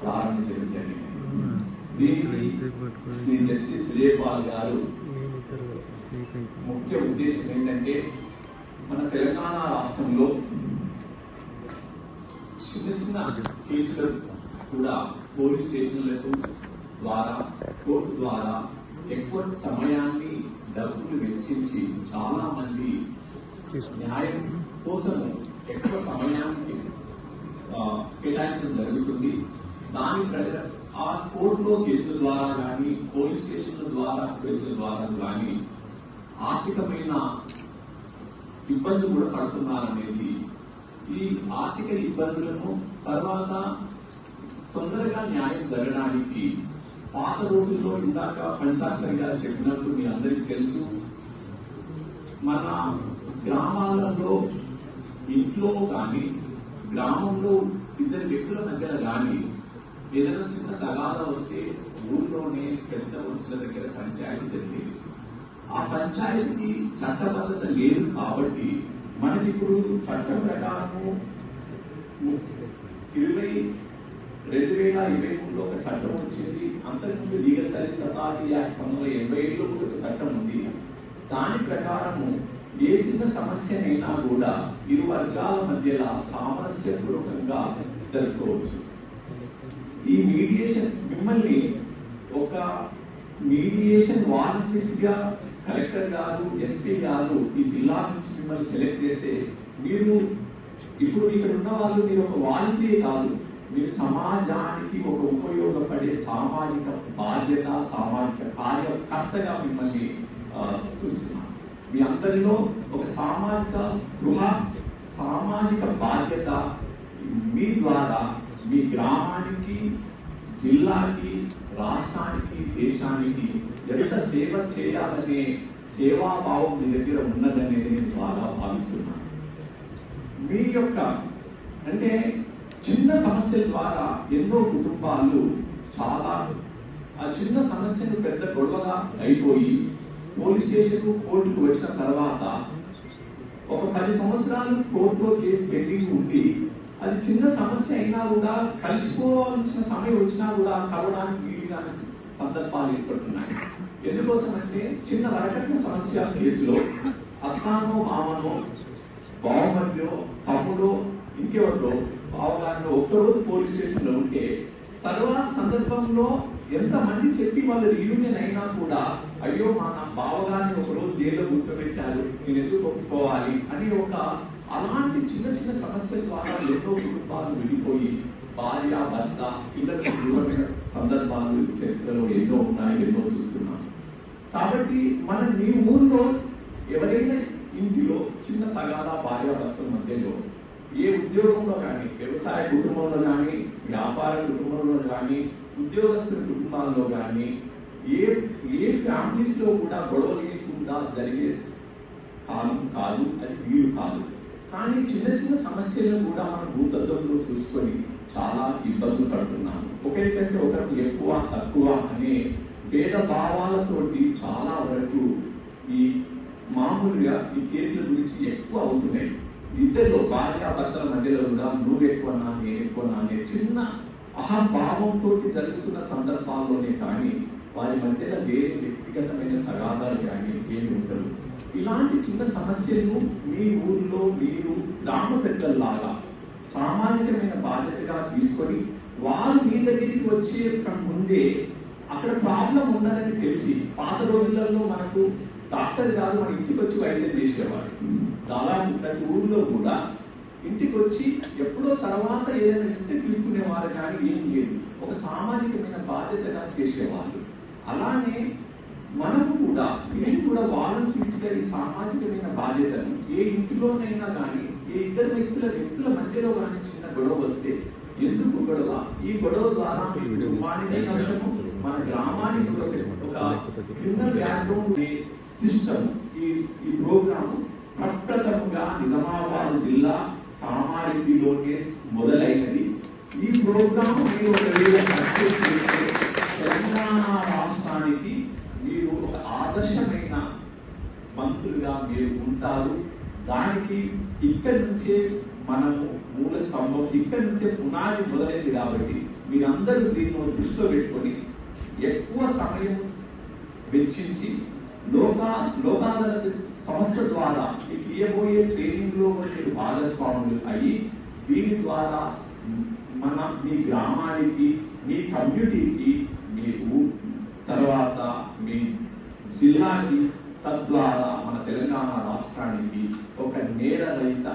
ప్రారంభించడం జరిగింది. దీనికి శ్రీ జస్టిస్ సుజయపాల్ గారు ముఖ్య ఉద్దేశం ఏంటంటే మన తెలంగాణ రాష్ట్రంలో చిన్న చిన్న కేసులు కూడా పోలీస్ స్టేషన్లకు ద్వారా కోర్టు ద్వారా ఎక్కువ సమయాన్ని డబ్బులు వెచ్చించి చాలా మంది న్యాయం కోసం ఎక్కువ సమయానికి కేటాయించడం జరుగుతుంది. దాని ఆ కోర్టులో కేసుల ద్వారా కానీ పోలీస్ స్టేషన్ల ద్వారా కేసుల ద్వారా కానీ ఆర్థికమైన ఇబ్బందులు కూడా పడుతున్నారనేది, ఈ ఆర్థిక ఇబ్బందులను తర్వాత తొందరగా న్యాయం జరగడానికి పాత రోజుల్లో ఇందాక పంచాక్షరి గారు చెప్పినట్టు మీ అందరికీ తెలుసు, మన గ్రామాలలో ఇంట్లో కానీ గ్రామంలో ఇద్దరు వ్యక్తుల మధ్యన కానీ ఏదైనా చిన్న తగాదా వస్తే ఊళ్ళోనే పెద్ద మనుషుల దగ్గర పంచాయతీ జరిగేది. ఆ పంచాయతీకి చట్టబద్ధత లేదు కాబట్టి మనకి ఇప్పుడు చట్టం ప్రకారము 2023లో ఒక చట్టం వచ్చింది. అంతకుముందు లీగల్ సర్వీస్ అథారిటీ యాక్ట్ 1987లో కూడా ఒక చట్టం ఉంది. దాని ప్రకారము ఏ చిన్న సమస్యనైనా కూడా ఇరు వర్గాల మధ్యలో సామరస్యపూర్వకంగా జరుపుకోవచ్చు. ఈ మీడియేషన్ మిమ్మల్ని ఒక మీడియేషన్ వాలంటీర్స్ గా కలెక్టర్ గారు, ఎస్పీ గారు ఈ జిల్లా నుంచి మిమ్మల్ని సెలెక్ట్ చేస్తే మీరు ఇప్పుడు ఇక్కడ ఉన్న వాళ్ళు మీరు ఒక వాలంటీర్ కాదు, మీరు సమాజానికి ఒక ఉపయోగపడే సామాజిక బాధ్యత, సామాజిక కార్యకర్తగా మిమ్మల్ని చూస్తున్నాను. మీ అందరిలో ఒక సామాజిక సామాజిక బాధ్యత మీ ద్వారా మీ గ్రామానికి, జిల్లాకి, రాష్ట్రానికి, దేశానికి ఎంత సేవ చేయాలనే సేవాభావం మీ దగ్గర ఉన్నదనేది నేను బాగా భావిస్తున్నాను. మీ యొక్క అంటే చిన్న సమస్యల ద్వారా ఎన్నో కుటుంబాలు చాలా ఆ చిన్న సమస్యను పెద్ద గొడవగా అయిపోయి పోలీస్ స్టేషన్ కోర్టుకు వచ్చిన తర్వాత ఒక 10 సంవత్సరాలు కోర్టులో కేసు పెండింగ్ ఉండి అది చిన్న సమస్య అయినా కూడా కలిసిపోవాల్సిన సమయం వచ్చినా కూడా కలవడానికి వీలు కాని సందర్భాలు ఏర్పడుతున్నాయి. ఎందుకోసం అంటే చిన్న వరకట్న సమస్య కేసులో అత్తానో మామనో బావమధ్యో తమ్ముడో ఇంకెవరిలో బావగారిలో ఒక్కరోజు పోలీస్ స్టేషన్ లో ఉంటే తర్వాత సందర్భంలో ఎంతమంది చెప్పి వాళ్ళు రీయూనియన్ అయినా కూడా అయ్యో మా నా బావగారిని ఒకరోజు జైల్లో కూర్చోబెట్టారు, నేను ఎందుకు ఒప్పుకోవాలి అని ఒక అలాంటి చిన్న చిన్న సమస్యల ద్వారా ఎన్నో కుటుంబాలు విడిపోయి భార్య భర్త పిల్లలకు దూరమైన సందర్భాలు చరిత్రలో ఎన్నో ఉన్నాయి, ఎన్నో చూస్తున్నాం. కాబట్టి మనం మీ ఊర్లో ఎవరైనా ఇంటిలో చిన్న తగాదా భార్య భర్తల మధ్యలో ఏ ఉద్యోగంలో కానీ, వ్యవసాయ కుటుంబంలో కానీ, వ్యాపార కుటుంబంలో కానీ, ఉద్యోగస్తుల కుటుంబాల్లో కానీ ఏ ఫ్యామిలీస్ లో కూడా గొడవ లేకుండా జరిగే కాలం కాదు, అది వీలు కాదు. కానీ చిన్న చిన్న సమస్యలను కూడా మనం భూతత్వంలో చూసుకొని చాలా ఇబ్బందులు పడుతున్నాము. ఒకరికంటే ఒకరికి ఎక్కువ తక్కువ అనే భేద భావాలతోటి చాలా వరకు ఈ మామూలుగా ఈ కేసుల గురించి ఎక్కువ అవుతున్నాయి. ఇద్దరు భార్యాభర్తల మధ్యలో కూడా నువ్వు ఎక్కువనా నేను ఎక్కువనా అనే చిన్న అహంభావంతో జరుగుతున్న సందర్భాల్లోనే కానీ వారి మధ్యలో వేరే వ్యక్తిగతమైన తగాదాలు కానీ ఏమి ఉండదు. ఇలాంటి చిన్న సమస్యలను మీ ఊర్లో మీరు గ్రామ పెద్దల్లాగా సామాజికమైన బాధ్యతగా తీసుకొని వారు మీ దగ్గరికి వచ్చే ముందే అక్కడ ప్రాబ్లం ఉన్నదని తెలిసి, పాత రోజులలో మనకు డాక్టర్ గారు మన ఇంటికి వచ్చి వైద్యం చేసేవారు. దాదాపు ప్రతి ఊర్లో కూడా ఇంటికి వచ్చి ఎప్పుడో తర్వాత ఏదైనా ఇస్తే తీసుకునేవారు కానీ ఏం లేదు, ఒక సామాజికమైన బాధ్యతగా చేసేవాళ్ళు. అలానే మనము కూడా నేను కూడా వాలంటీర్స్ గా ఈ సామాజికమైన బాధ్యతను ఏ ఇంటిలోనైనా కానీ ఏ ఇద్దరు వ్యక్తుల మధ్యలో కానీ చిన్న గొడవ వస్తే ఎందుకు గొడవ, ఈ గొడవ ద్వారా మీ కుటుంబానికి నష్టము, మన గ్రామానికి ఒక క్రిమినల్ బ్యాక్గ్రౌండ్ సిస్టమ్ ఈ ప్రోగ్రామ్ ప్రప్రథమంగా నిజామాబాద్ జిల్లా కామారెడ్డిలోనే మొదలైనది. ఈ ప్రోగ్రామ్ మీరు ఒకవేళ సక్సెస్ చేస్తే తెలంగాణ రాష్ట్రానికి మీరు ఒక ఆదర్శమైన మంత్రులుగా మీరు ఉంటారు. దానికి ఇక్కడి నుంచే మనము మూల స్తంభం, ఇక్కడి నుంచే పునాది మొదలైంది. కాబట్టి మీరందరూ దీన్ని దృష్టిలో పెట్టుకొని ఎక్కువ సమయం వెచ్చించి లోకాదాలత సంస్థ ద్వారా మీకు ఇవ్వబోయే ట్రైనింగ్ లో మీరు భాగస్వాములు అయ్యి దీని ద్వారా మీ గ్రామానికి, మీ కమ్యూనిటీకి, మీ తర్వాత మీ జిల్లాకి, తద్వారా మన తెలంగాణ రాష్ట్రానికి ఒక నేరరహిత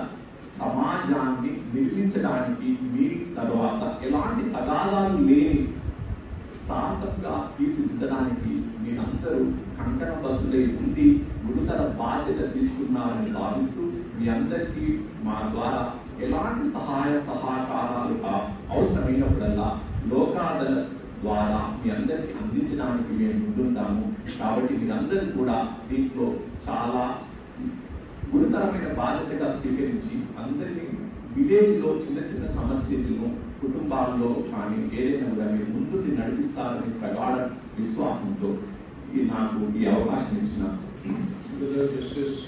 సమాజాన్ని నిర్మించడానికి, మీ తర్వాత ఎలాంటి తగాదాలు లేని ప్రాంతంగా తీర్చిదిద్దడానికి మీరందరూ కంకణబద్ధులై ఉండి గురుతర బాధ్యత తీసుకున్నారని భావిస్తూ మీ అందరికీ మా ద్వారా ఎలాంటి సహాయ సహకారాలు అవసరమైనప్పుడల్లా లోకాదళ ద్వారా మీ అందరికీ అందించడానికి మేము ముందుంటాము. కాబట్టి మీరందరూ కూడా దీంట్లో చాలా గురుతరమైన బాధ్యతగా స్వీకరించి అందరినీ విలేజ్ లో చిన్న చిన్న సమస్యలను కుటుంబాల్లో కానీ ఏదైనా కూడా మీరు ముందుండి నడిపిస్తారని ప్రగాఢ విశ్వాసంతో నాకు ఈ అవకాశం ఇచ్చిన justice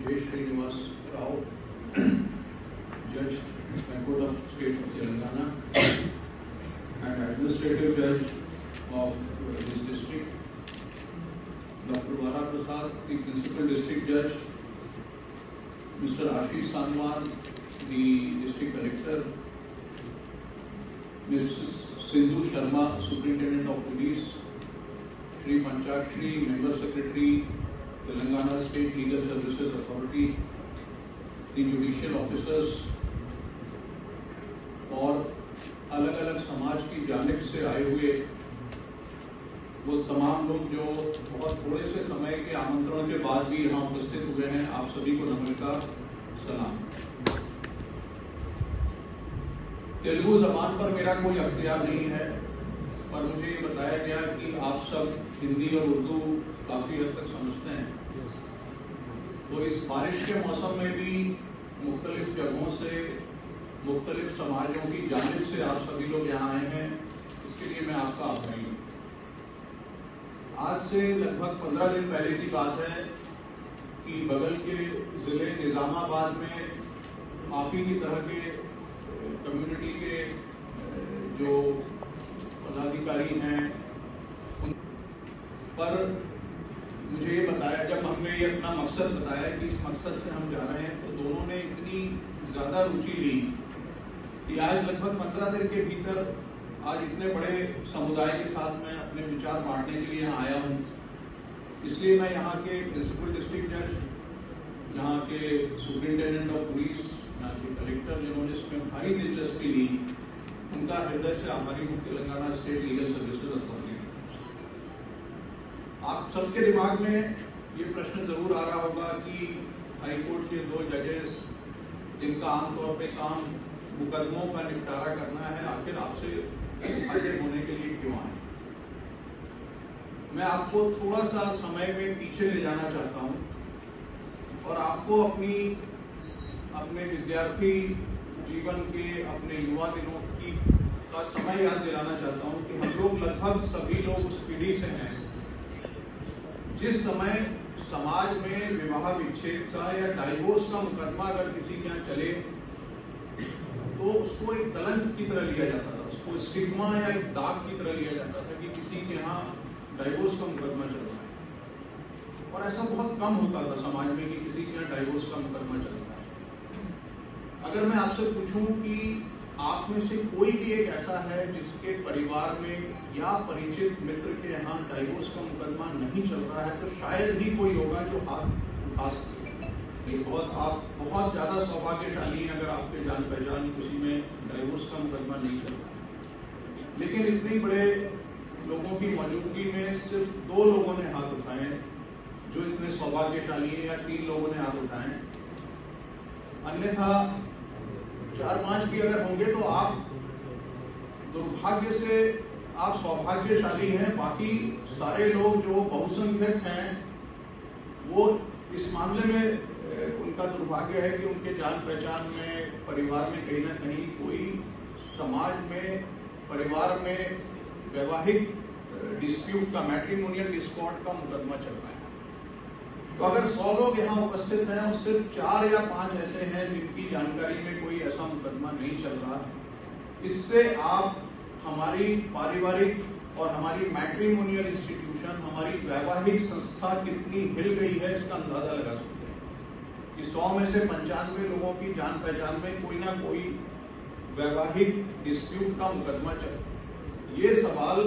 J Srinivas Rao, judge high court of state of Telangana and administrative judge of this district, Dr. Vara Prasad, the principal district judge, Mr. Ashish Sanwan, the district collector, Mrs. Sindhu Sharma, superintendent of police, Shri Panchakshri, member secretary, Telangana State Legal Services Authority, the judicial officers और अलग अलग समाज की जानिब से आए हुए वो तमाम लोग जो बहुत थोड़े से समय के आमंत्रण के बाद भी यहाँ उपस्थित हुए हैं, आप सभी को नमन का सलाम। तेलुगु जबान पर मेरा कोई अख्तियार नहीं है, पर मुझे ये बताया गया कि आप सब हिंदी और उर्दू काफी हद तक समझते हैं, तो इस बारिश के मौसम में भी मुख्तलिफ जगहों से मुख्तलिफ समाजों की जानिब से आप सभी लोग यहाँ आए हैं, इसके लिए मैं आपका आभारी हूँ। आज से लगभग 15 दिन पहले की बात है कि बगल के जिले निजामाबाद में आप ही की तरह के कम्युनिटी के जो पदाधिकारी हैं उन पर मुझे ये बताया, जब हमने ये अपना मकसद बताया कि इस मकसद से हम जा रहे हैं, तो दोनों ने इतनी ज्यादा रुचि ली कि आज लगभग 15 दिन के भीतर आज इतने बड़े समुदाय के साथ मैं अपने विचार बांटने के लिए यहाँ आया हूँ। इसलिए मैं यहाँ के प्रिंसिपल डिस्ट्रिक्ट जज, यहाँ के सुपरिंटेंडेंट ऑफ पुलिस, यहाँ के कलेक्टर जिन्होंने इसमें भारी दिलचस्पी ली, उनका हृदय से आभारी हूँ। Telangana state legal services authority, आप सबके दिमाग में ये प्रश्न जरूर आ रहा होगा कि हाईकोर्ट के 2 जजेस जिनका आमतौर पे काम मुकदमों का निपटारा करना है, आखिर आपसे हाजिर होने के लिए क्यों आए। मैं आपको थोड़ा सा समय में पीछे ले जाना चाहता हूं और आपको अपने विद्यार्थी जीवन के, अपने युवा दिनों का समय याद दिलाना चाहता हूं कि हम लोग लगभग सभी लोग उस पीढ़ी से हैं जिस समय समाज में विवाह विच्छेद का या डाइवोर्स का मुकदमा अगर किसी के यहाँ चले तो उसको एक कलंक की तरह लिया जाता था, उसको स्टिग्मा या एक दाग की तरह लिया जाता था कि किसी के यहाँ डाइवोर्स का मुकदमा चल रहा है। और ऐसा बहुत कम होता था समाज में कि किसी के यहाँ डाइवोर्स का मुकदमा चल रहा है। अगर मैं आपसे पूछूं कि आप में से कोई भी एक ऐसा है जिसके परिवार में या परिचित मित्र के यहाँ डाइवोर्स का मुकदमा नहीं चल रहा है, तो शायद ही कोई होगा जो हाथ उठा सके। आप बहुत ज्यादा सौभाग्यशाली हैं अगर आपके जान पहचान किसी में डाइवोर्स का मुकदमा नहीं चल रहा। लेकिन इतने बड़े लोगों की मौजूदगी में सिर्फ 2 लोगों ने हाथ उठाए जो इतने सौभाग्यशाली हैं, या 3 लोगों ने हाथ उठाए। अन्यथा 4-5 भी अगर होंगे तो आप दुर्भाग्य से आप सौभाग्यशाली हैं। बाकी सारे लोग जो बहुसंख्यक हैं वो इस मामले में उनका दुर्भाग्य है कि उनके जान पहचान में, परिवार में कहीं ना कहीं कोई समाज में, परिवार में वैवाहिक डिस्प्यूट का, मैट्रिमोनियल डिस्कॉर्ड का मुकदमा चल रहा है। तो अगर 100 लोग यहाँ उपस्थित हैं और सिर्फ 4 या 5 ऐसे हैं जिनकी जानकारी में कोई ऐसा मुकदमा नहीं चल रहा, इससे आप हमारी पारिवारिक और हमारी मैट्रिमोनियल इंस्टीट्यूशन, हमारी वैवाहिक संस्था कितनी हिल गई है इसका अंदाजा लगा सकते हैं कि 100 में से 95 लोगों की जान पहचान में कोई ना कोई वैवाहिक डिस्प्यूट का मुकदमा चले। ये सवाल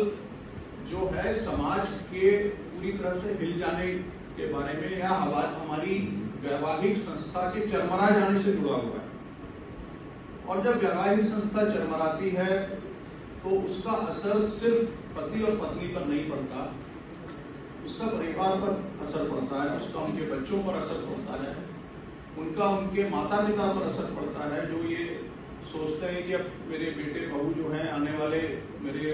जो है समाज के पूरी तरह से हिल जाने के बारे में या हमारी वैवाहिक संस्था के चरमरा जाने से जुड़ा हुआ है। और जब वैवाहिक संस्था चरमराती है तो उसका असर सिर्फ पति और पत्नी पर नहीं पड़ता, उसका परिवार पर असर पड़ता है, उसका उनके बच्चों पर असर पड़ता है, उनका उनके माता पिता पर असर पड़ता है, जो ये सोचते हैं कि अब मेरे बेटे बहू जो हैं आने वाले मेरे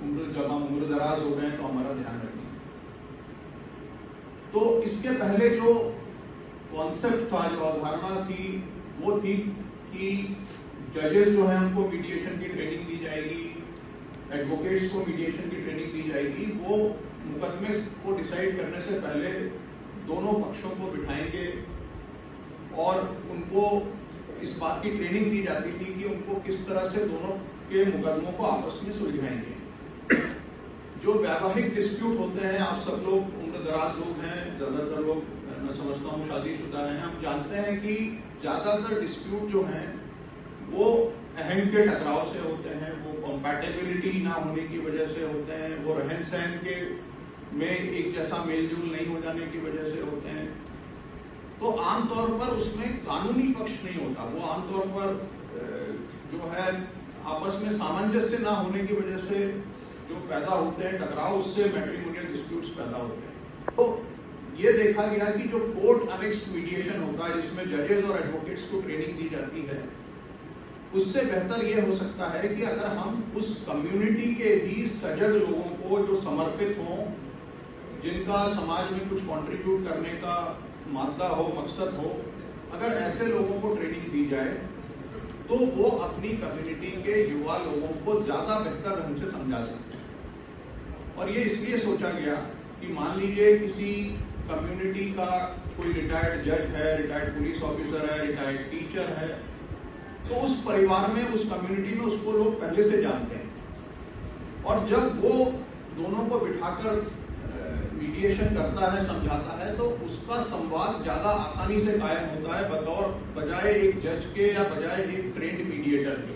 जब हम उम्र दराज हो गए तो हमारा ध्यान रखेंगे। तो इसके पहले जो कॉन्सेप्ट था, जो अवधारणा थी, वो थी कि जजेस जो है उनको मीडिएशन की ट्रेनिंग दी जाएगी, एडवोकेट्स को मीडिएशन की ट्रेनिंग दी जाएगी। वो मुकदमे को डिसाइड करने से पहले दोनों पक्षों को बिठाएंगे और उनको इस बात की ट्रेनिंग दी जाती थी कि उनको किस तरह से दोनों के मुकदमों को आपस में सुलझाएंगे। जो वैवाहिक डिस्प्यूट होते हैं, आप सब लोग उम्र दराज लोग हैं, ज्यादातर लोग मैं समझता हूँ शादीशुदा हैं, हम जानते हैं कि ज्यादातर डिस्प्यूट जो हैं वो अहम के टकराव से होते हैं, वो कॉम्पैटिबिलिटी ना होने की वजह से होते हैं, वो रहन सहन के में एक जैसा मेलजोल नहीं हो जाने की वजह से होते हैं। तो आमतौर पर उसमें कानूनी पक्ष नहीं होता, वो आमतौर पर जो है आपस में सामंजस्य ना होने की वजह से जो पैदा होते हैं टकराव, उससे मैट्रिमोनियल डिस्प्यूट्स पैदा होते हैं। तो ये देखा गया कि जो कोर्ट अनेक्स मीडिएशन होता है, जिसमें जजेस और एडवोकेट्स को ट्रेनिंग दी जाती है, उससे बेहतर ये हो सकता है कि अगर हम उस कम्युनिटी के ही सजग लोगों को जो समर्पित हों, जिनका समाज में कुछ कंट्रीब्यूट करने का मादा हो, मकसद हो, अगर ऐसे लोगों को ट्रेनिंग दी जाए तो वो अपनी कम्युनिटी के युवा लोगों को ज्यादा बेहतर ढंग से समझा सकते हैं। और ये इसलिए सोचा गया कि मान लीजिए किसी कम्युनिटी का कोई रिटायर्ड जज है, रिटायर्ड पुलिस ऑफिसर है, रिटायर्ड टीचर है, तो उस परिवार में, उस कम्युनिटी में उसको लोग पहले से जानते हैं। और जब वो दोनों को बिठाकर मीडिएशन करता है, समझाता है, तो उसका संवाद ज्यादा आसानी से कायम होता है बजाय एक जज के या बजाय एक ट्रेंड मीडिएटर के।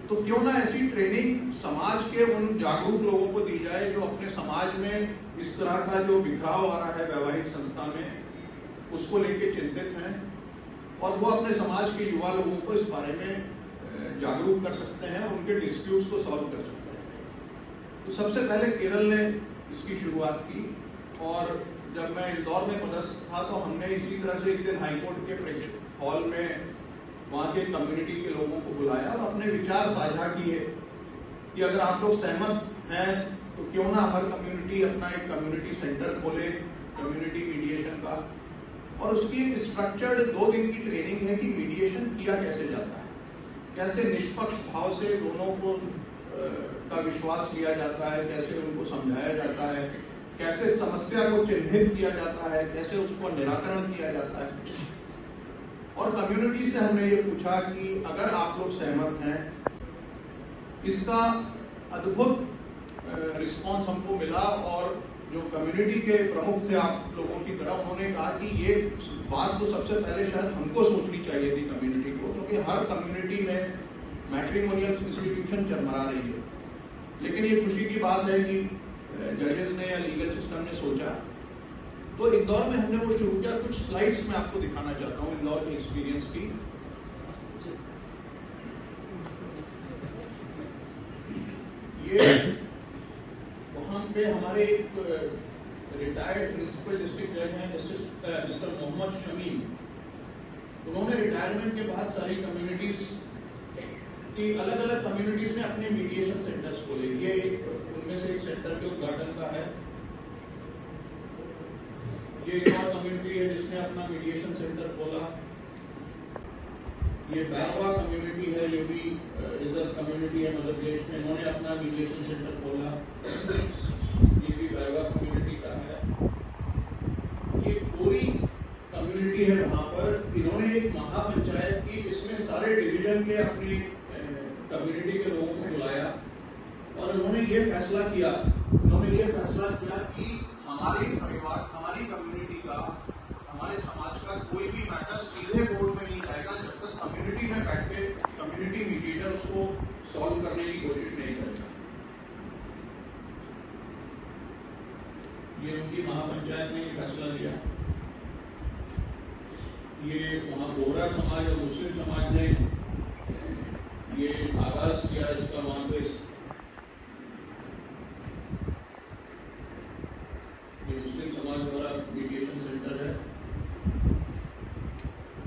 तो क्यों ना ऐसी ट्रेनिंग समाज के उन जागरूक लोगों को दी जाए जो अपने समाज में इस तरह का जो बिखराव आ रहा है वैवाहिक संस्था में, उसको लेके चिंतित हैं, और वो अपने समाज के युवा लोगों को इस बारे में जागरूक कर सकते हैं, उनके डिस्प्यूट्स को सॉल्व कर सकते हैं। तो सबसे पहले केरल ने इसकी शुरुआत की, और जब मैं इंदौर में पदस्थ था तो हमने इसी तरह से एक दिन हाईकोर्ट के हॉल में वहाँ के कम्युनिटी के लोगों को बुलाया और अपने विचार साझा किए कि अगर आप लोग सहमत हैं तो क्यों ना हर कम्युनिटी अपना एक कम्युनिटी सेंटर खोले कम्युनिटी मीडिएशन का। और उसकी एक स्ट्रक्चर्ड 2 दिन की ट्रेनिंग है कि मीडिएशन किया कैसे जाता है, कैसे निष्पक्ष भाव से दोनों को का विश्वास लिया जाता है, कैसे उनको समझाया जाता है, कैसे समस्या को चिन्हित किया जाता है, कैसे उसको निराकरण किया जाता है। और कम्युनिटी से हमने ये पूछा कि अगर आप लोग सहमत हैं, इसका अद्भुत रिस्पांस हमको मिला। और जो कम्युनिटी के प्रमुख थे आप लोगों की तरह, उन्होंने कहा कि ये बात तो सबसे पहले शायद हमको सोचनी चाहिए थी कम्युनिटी को, क्योंकि हर कम्युनिटी में मैट्रिमोनियल इंस्टीट्यूशन चरमरा रही है। लेकिन ये खुशी की बात है कि जजेस ने या लीगल सिस्टम ने सोचा। तो इंदौर में हमने वो शुरू किया। कुछ स्लाइड्स मैं आपको दिखाना चाहता हूँ इंदौर के एक्सपीरियंस की। ये वहाँ पे हमारे एक रिटायर्ड प्रिंसिपल डिस्ट्रिक्ट जज हैं मिस्टर मोहम्मद शमीम। उन्होंने रिटायरमेंट के बाद सारी कम्युनिटीज की अलग अलग कम्युनिटीज में अपने मीडिएशन सेंटर्स खोले। ये उनमें से एक सेंटर के उद्घाटन का है। ये एक और कम्युनिटी है जिसने अपना मीडिएशन सेंटर खोला। ये बैरवा कम्युनिटी है, ये भी रिजर्व कम्युनिटी है मध्य प्रदेश में, इन्होंने अपना मीडिएशन सेंटर खोला। ये भी बैरवा कम्युनिटी का है। ये पूरी कम्युनिटी है, वहां पर इन्होंने एक महापंचायत की, इसमें सारे डिवीजन के अपनी कम्युनिटी के लोगों को बुलाया और उन्होंने ये फैसला किया कि हमारे परिवार, हमारी कम्युनिटी का, हमारे समाज का कोई भी मैटर सीधे कोर्ट में नहीं जाएगा जब तक कम्युनिटी में बैठ के सॉल्व करने की कोशिश नहीं करता। ये उनकी महापंचायत ने फैसला लिया। ये वहाँ बोहरा समाज और मुस्लिम समाज ने ये आगाज किया इसका वहाँ पे। ये मुस्लिम समाज द्वारा मीडिएशन सेंटर है,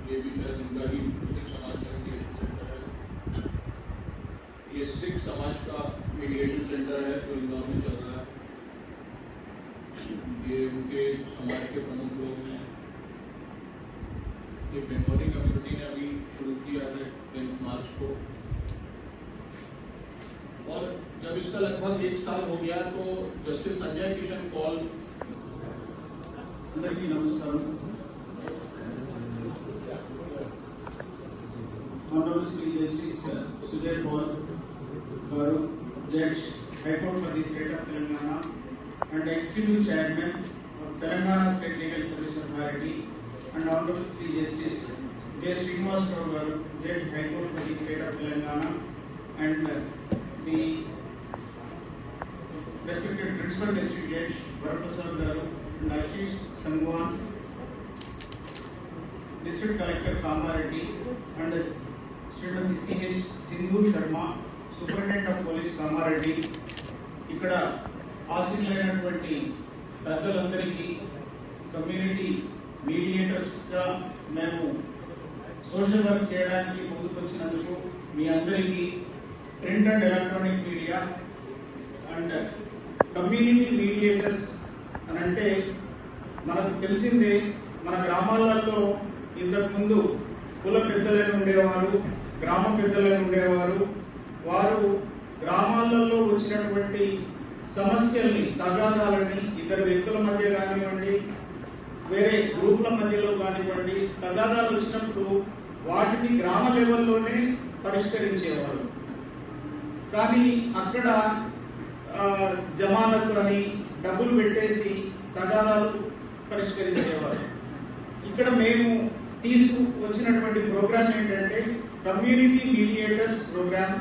ये भी शायद उनका ही मुस्लिम समाज का मीडिएशन सेंटर है। ये सिख समाज का मीडिएशन सेंटर है जो इंदौर में चल रहा है। ये उनके समाज के प्रमुख लोग हैं। ये बंगाली कम्युनिटी ने अभी शुरू किया है 10 मार्च को। और जब इसका लगभग 1 साल हो गया तो जस्टिस संजय किशन कौल, అందరికీ నమస్కారం. Honorable Sri Justice Sujay Paul Garu, Judge, High Court for the State of Telangana, and Executive Chairman of Telangana State Legal Service Authority, and Honorable Sri Justice J. Srinivas Rao Garu, Judge, High Court for the State of Telangana, and the respected Principal District Judge Varaprasad Garu, and Ashish Sangwan, District Collector Kamareddy, and Srimati C.H. Sindhu Sharma, Superintendent of Police Kamareddy, ఇక్కడ ఆశీనులైనటువంటి పెద్దలందరికీ, community మీడియేటర్స్గా మేము social work చేయడానికి ముందుకొచ్చినందుకు మీ అందరికీ, print and electronic media and community mediators అని అంటే మనకు తెలిసిందే, మన గ్రామాలలో ఇంతకుముందు కుల పెద్దలను ఉండేవారు, గ్రామ పెద్దలను ఉండేవారు. వారు గ్రామాలలో వచ్చినటువంటి సమస్యల్ని, తగాదాలని, ఇద్దరు వ్యక్తుల మధ్య కానివ్వండి, వేరే గ్రూపుల మధ్యలో కానివ్వండి, తగాదాలు వచ్చినప్పుడు వాటిని గ్రామ లెవెల్లోనే పరిష్కరించేవారు. కానీ అక్కడ జమానత్ అని డబ్బులు పెట్టేసి తగాదాలు పరిష్కరించేవారు. ఇక్కడ మేము తీసుకువచ్చినటువంటి ప్రోగ్రామ్ ఏంటంటే కమ్యూనిటీ మీడియేటర్స్ ప్రోగ్రామ్.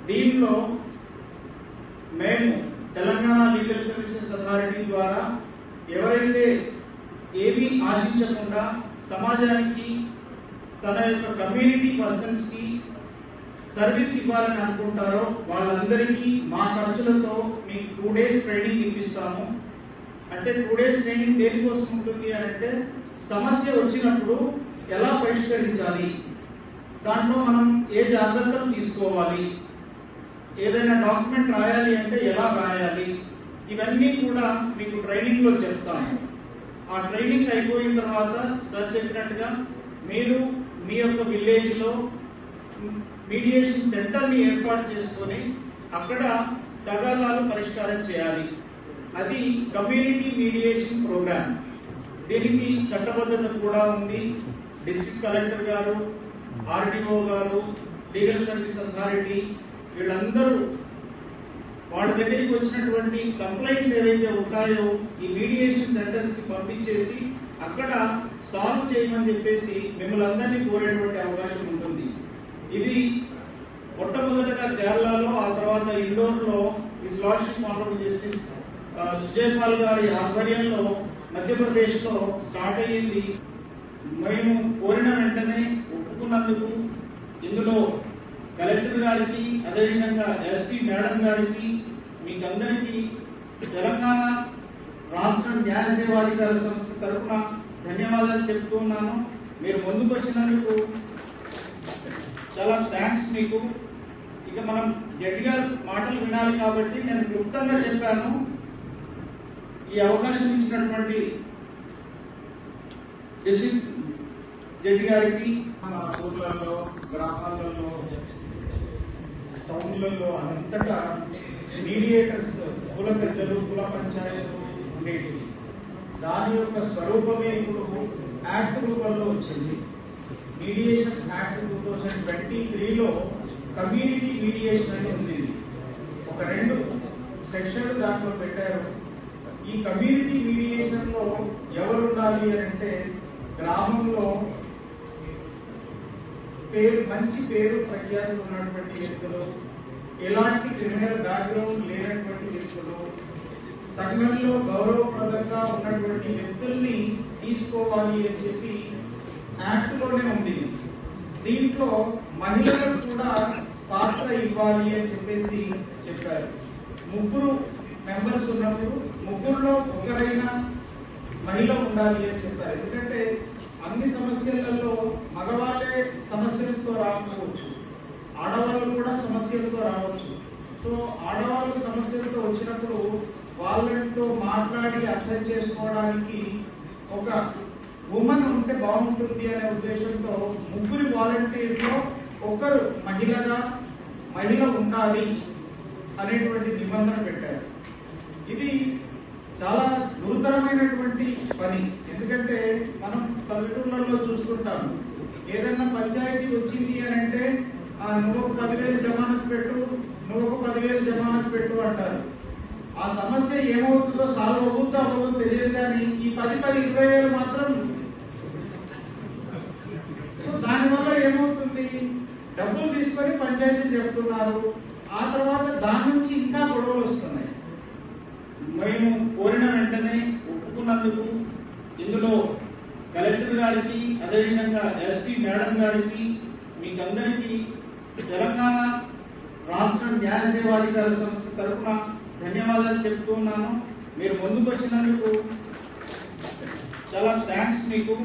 దీనిలో మేము తెలంగాణ లీగల్ సర్వీసెస్ అథారిటీ ద్వారా ఎవరైతే ఏమీ ఆశించకుండా సమాజానికి, తన యొక్క కమ్యూనిటీ పర్సన్స్ కి సర్వీస్ ఇవ్వాలని అనుకుంటారో వాళ్ళందరికీ మా ఖర్చులతో మీకు 2 days ట్రైనింగ్ ఇప్పిస్తాము. అంటే 2 days ట్రైనింగ్ దేనికోసం ఉంటుంది అని అంటే సమస్య వచ్చినప్పుడు ఎలా పరిష్కరించాలి, దాంట్లో మనం ఏ జాగ్రత్తలు తీసుకోవాలి, ఏదైనా డాక్యుమెంట్ రాయాలి అంటే ఎలా రాయాలి, ఇవన్నీ కూడా మీకు ట్రైనింగ్ లో చెప్తాము. ఆ ట్రైనింగ్ అయిపోయిన తర్వాత సార్ చెప్పినట్టుగా మీరు మీ యొక్క విలేజ్ లో మీడియేషన్ సెంటర్ ని ఏర్పాటు చేసుకొని అక్కడ తగాదాలు పరిష్కారం చేయాలి. అది కమ్యూనిటీ మీడియేషన్ ప్రోగ్రామ్. దీనికి చట్టబద్ధత కూడా ఉంది. డిస్ట్రిక్ట్ కలెక్టర్ గారు, ఆర్డీఓ గారు, లీగల్ సర్వీస్ అథారిటీ వీళ్ళందరూ వాళ్ళ దగ్గరికి వచ్చినటువంటి కంప్లైంట్స్ ఏవైతే ఉంటాయో ఈ మీడియేషన్ సెంటర్స్ కి పంపించేసి అక్కడ సాల్వ్ చేయమని చెప్పేసి మిమ్మల్ని అందరినీ కోరేటువంటి అవకాశం ఉంటుంది. ఇది మొట్టమొదటగా కేరళలో, ఆ తర్వాత ఇండోర్ లో his lordship honourable justice Sujay Paul గారి ఆధ్వర్యంలో మధ్యప్రదేశ్ లో స్టార్ట్ అయ్యింది. మేము కోరిన వెంటనే ఒప్పుకున్నందుకు ఇందులో కలెక్టర్ గారికి, అదేవిధంగా ఎస్పీ మేడం గారికి, మీకందరికీ తెలంగాణ రాష్ట్ర న్యాయ సేవాధికార సంస్థ తరఫున ధన్యవాదాలు చెప్తూ ఉన్నాను. మీరు ముందుకు వచ్చినందుకు చాలా థ్యాంక్స్ మీకు. ఇక మనం జడ్జి గారి మాటలు వినాలి కాబట్టి నేను క్లుప్తంగా చెప్పాను. ఈ అవకాశం ఇచ్చినటువంటి డిస్ట్రిక్ట్ జడ్జి గారికి, ఊర్లలో, గ్రామాలలో, టౌన్లలో అంతటా మీడియేటర్స్, కుల పెద్దలు, కుల పంచాయతీలు ఉండేవి. దాని యొక్క స్వరూపమే ఇప్పుడు యాక్ట్ రూపంలో వచ్చింది. మీడియేషన్ యాక్ట్ 2023లో కమ్యూనిటీ మీడియేషన్ అని ఉంది. ఒక 2 సెక్షన్లు దాంట్లో పెట్టారు. ఈ కమ్యూనిటీ మీడియేషన్ లో ఎవరు ఉండాలి అని అంటే గ్రామంలో మంచి పేరు ప్రఖ్యాతులు ఉన్నటువంటి వ్యక్తులు, ఎలాంటి క్రిమినల్ బ్యాక్గ్రౌండ్ లేనటువంటి వ్యక్తులు, సంఘంలో గౌరవప్రదంగా ఉన్నటువంటి వ్యక్తుల్ని తీసుకోవాలి అని చెప్పి యాక్ట్లోనే ఉంది. దీంట్లో మహిళలకు కూడా పాత్ర ఇవ్వాలి అని చెప్పేసి చెప్పారు. 3 మెంబర్స్ ఉన్నప్పుడు 3లో ఒకరైనా మహిళ ఉండాలి అని చెప్పారు. ఎందుకంటే అన్ని సమస్యలలో మగవాళ్ళే సమస్యలతో రాకపోవచ్చు, ఆడవాళ్ళు కూడా సమస్యలతో రావచ్చు. సో ఆడవాళ్ళు సమస్యలతో వచ్చినప్పుడు వాళ్ళతో మాట్లాడి అర్థం చేసుకోవడానికి ఒక ఉమెన్ ఉంటే బాగుంటుంది అనే ఉద్దేశంతో 3 వాలంటీర్లో ఒకరు మహిళ ఉండాలి అనేటువంటి నిబంధన పెట్టారు. ఇది చాలా గురుతరమైనటువంటి పని. ఎందుకంటే మనం పల్లెటూళ్ళలో చూస్తుంటాము, ఏదైనా పంచాయతీ వచ్చింది అని అంటే నువ్వు 10,000 జమానత్ పెట్టు, నువ్వు 10,000 జమానత్ పెట్టు అంటారు. ఆ సమస్య ఏమవుతుందో సాల్వ్ అవుతుందో అవ్వదో తెలియదు, కానీ ఈ 10,000-20,000 మాత్రం. సో దానివల్ల ఏమవుతుంది, డబ్బులు తీసుకొని పంచాయతీ చెప్తున్నారు, ఆ తర్వాత దాని నుంచి ఇంకా గొడవలు వస్తున్నాయి. మేము కోరిన వెంటనే ఒప్పుకున్నందుకు ఇందులో కలెక్టర్ గారికి, అదేవిధంగా ఎస్పీ మేడం గారికి, మీకందరికీ తెలంగాణ రాష్ట్ర న్యాయ సేవాధికార సంస్థ తరఫున ధన్యవాదాలు చెప్తున్నాను. మీరు ముందుకు వచ్చినందుకు చాలా థ్యాంక్స్ మీకు.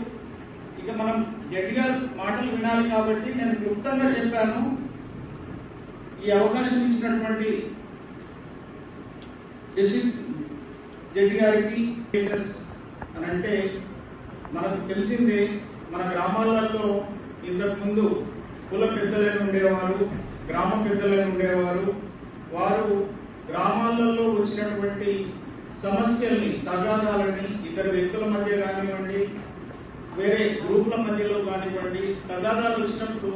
ఇక మనం జడ్జి గారి మాటలు వినాలి కాబట్టి నేను క్లుప్తంగా చెప్పాను. ఈ అవకాశం ఇచ్చినటువంటి డిస్ట్రిక్ట్ జడ్జి గారికి అని అంటే మనకు తెలిసిందే, మన గ్రామాలలో ఇంతకు ముందు కుల పెద్దలను ఉండేవారు, గ్రామ పెద్దలను ఉండేవారు. వారు గ్రామాలలో వచ్చినటువంటి సమస్యల్ని, తగాదాలని, ఇద్దరు వ్యక్తుల మధ్య కానివ్వండి, వేరే గ్రూపుల మధ్యలో కానివ్వండి, తగాదాలు వచ్చినప్పుడు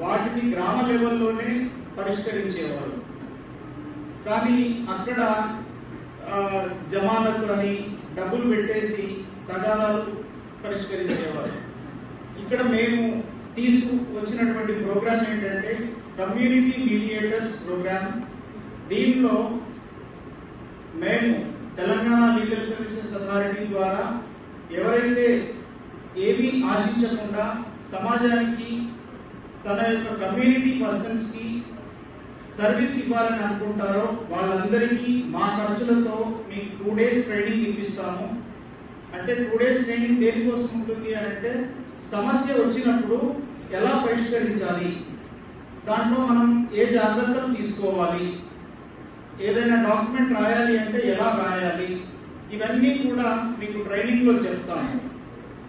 వాటిని గ్రామ లెవెల్లోనే పరిష్కరించేవారు. కానీ అక్కడ జమానత్ అని డబ్బులు పెట్టేసి తగాదాలు పరిష్కరించేవారు. ఇక్కడ మేము తీసుకువచ్చినటువంటి ప్రోగ్రామ్ ఏంటంటే కమ్యూనిటీ మీడియేటర్స్ ప్రోగ్రామ్. దీనిలో మేము తెలంగాణ లీగల్ సర్వీసెస్ అథారిటీ ద్వారా ఎవరైతే ఏమీ ఆశించకుండా సమాజానికి తన యొక్క కమ్యూనిటీ పర్సన్స్ కి సర్వీస్ ఇవ్వాలని అనుకుంటారో వాళ్ళందరికీ మా ఖర్చులతో మీకు 2 days ట్రైనింగ్ ఇప్పిస్తాము. అంటే 2 days ట్రైనింగ్ దేనికోసం ఉంటుంది అని అంటే సమస్య వచ్చినప్పుడు ఎలా పరిష్కరించాలి, దాంట్లో మనం ఏ జాగ్రత్తలు తీసుకోవాలి, ఏదైనా డాక్యుమెంట్ రాయాలి అంటే ఎలా రాయాలి, ఇవన్నీ కూడా మీకు ట్రైనింగ్ లో చెప్తాము.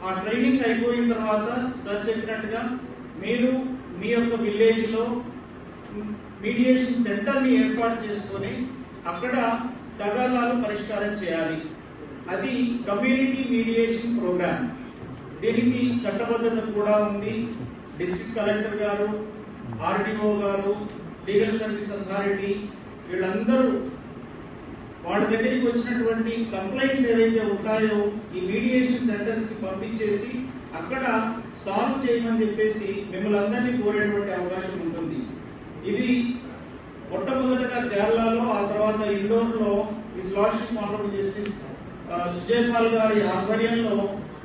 ఆ ట్రైనింగ్ అయిపోయిన తర్వాత సార్ చెప్పినట్టుగా మీరు మీ యొక్క విలేజ్ లో మీడియేషన్ సెంటర్ ని ఏర్పాటు చేసుకొని అక్కడ తగాదాలు పరిష్కారం చేయాలి. అది కమ్యూనిటీ మీడియేషన్ ప్రోగ్రామ్. దీనికి చట్టబద్ధత కూడా ఉంది. డిస్ట్రిక్ట్ కలెక్టర్ గారు, ఆర్డీఓ గారు, లీగల్ సర్వీస్ అథారిటీ వీళ్ళందరూ వాళ్ళ దగ్గరికి వచ్చినటువంటి కంప్లైంట్స్ ఏవైతే ఉంటాయో ఈ మీడియేషన్ సెంటర్స్ కి పంపించేసి అక్కడ సాల్వ్ చేయమని చెప్పేసి మిమ్మల్ని అందరినీ కోరేటువంటి అవకాశం ఉంటుంది. ఇది మొట్టమొదటగా కేరళలో, ఆ తర్వాత ఇండోర్ లో హిస్ లార్డ్షిప్ ఆనరబుల్ జస్టిస్ సుజయపాల్ గారి ఆధ్వర్యంలో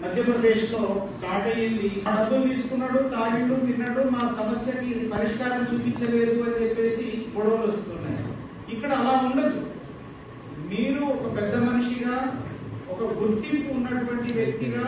మధ్యప్రదేశ్ లో స్టార్ట్ అయ్యింది. ఆ డబ్బులు తీసుకున్నాడు, తాగిండు, తిన్నాడు, మా సమస్యకి పరిష్కారం చూపించలేదు అని చెప్పేసి గొడవలు వస్తున్నాయి. ఇక్కడ అలా ఉండదు. మీరు ఒక పెద్ద మనిషిగా, ఒక గుర్తింపు ఉన్నటువంటి వ్యక్తిగా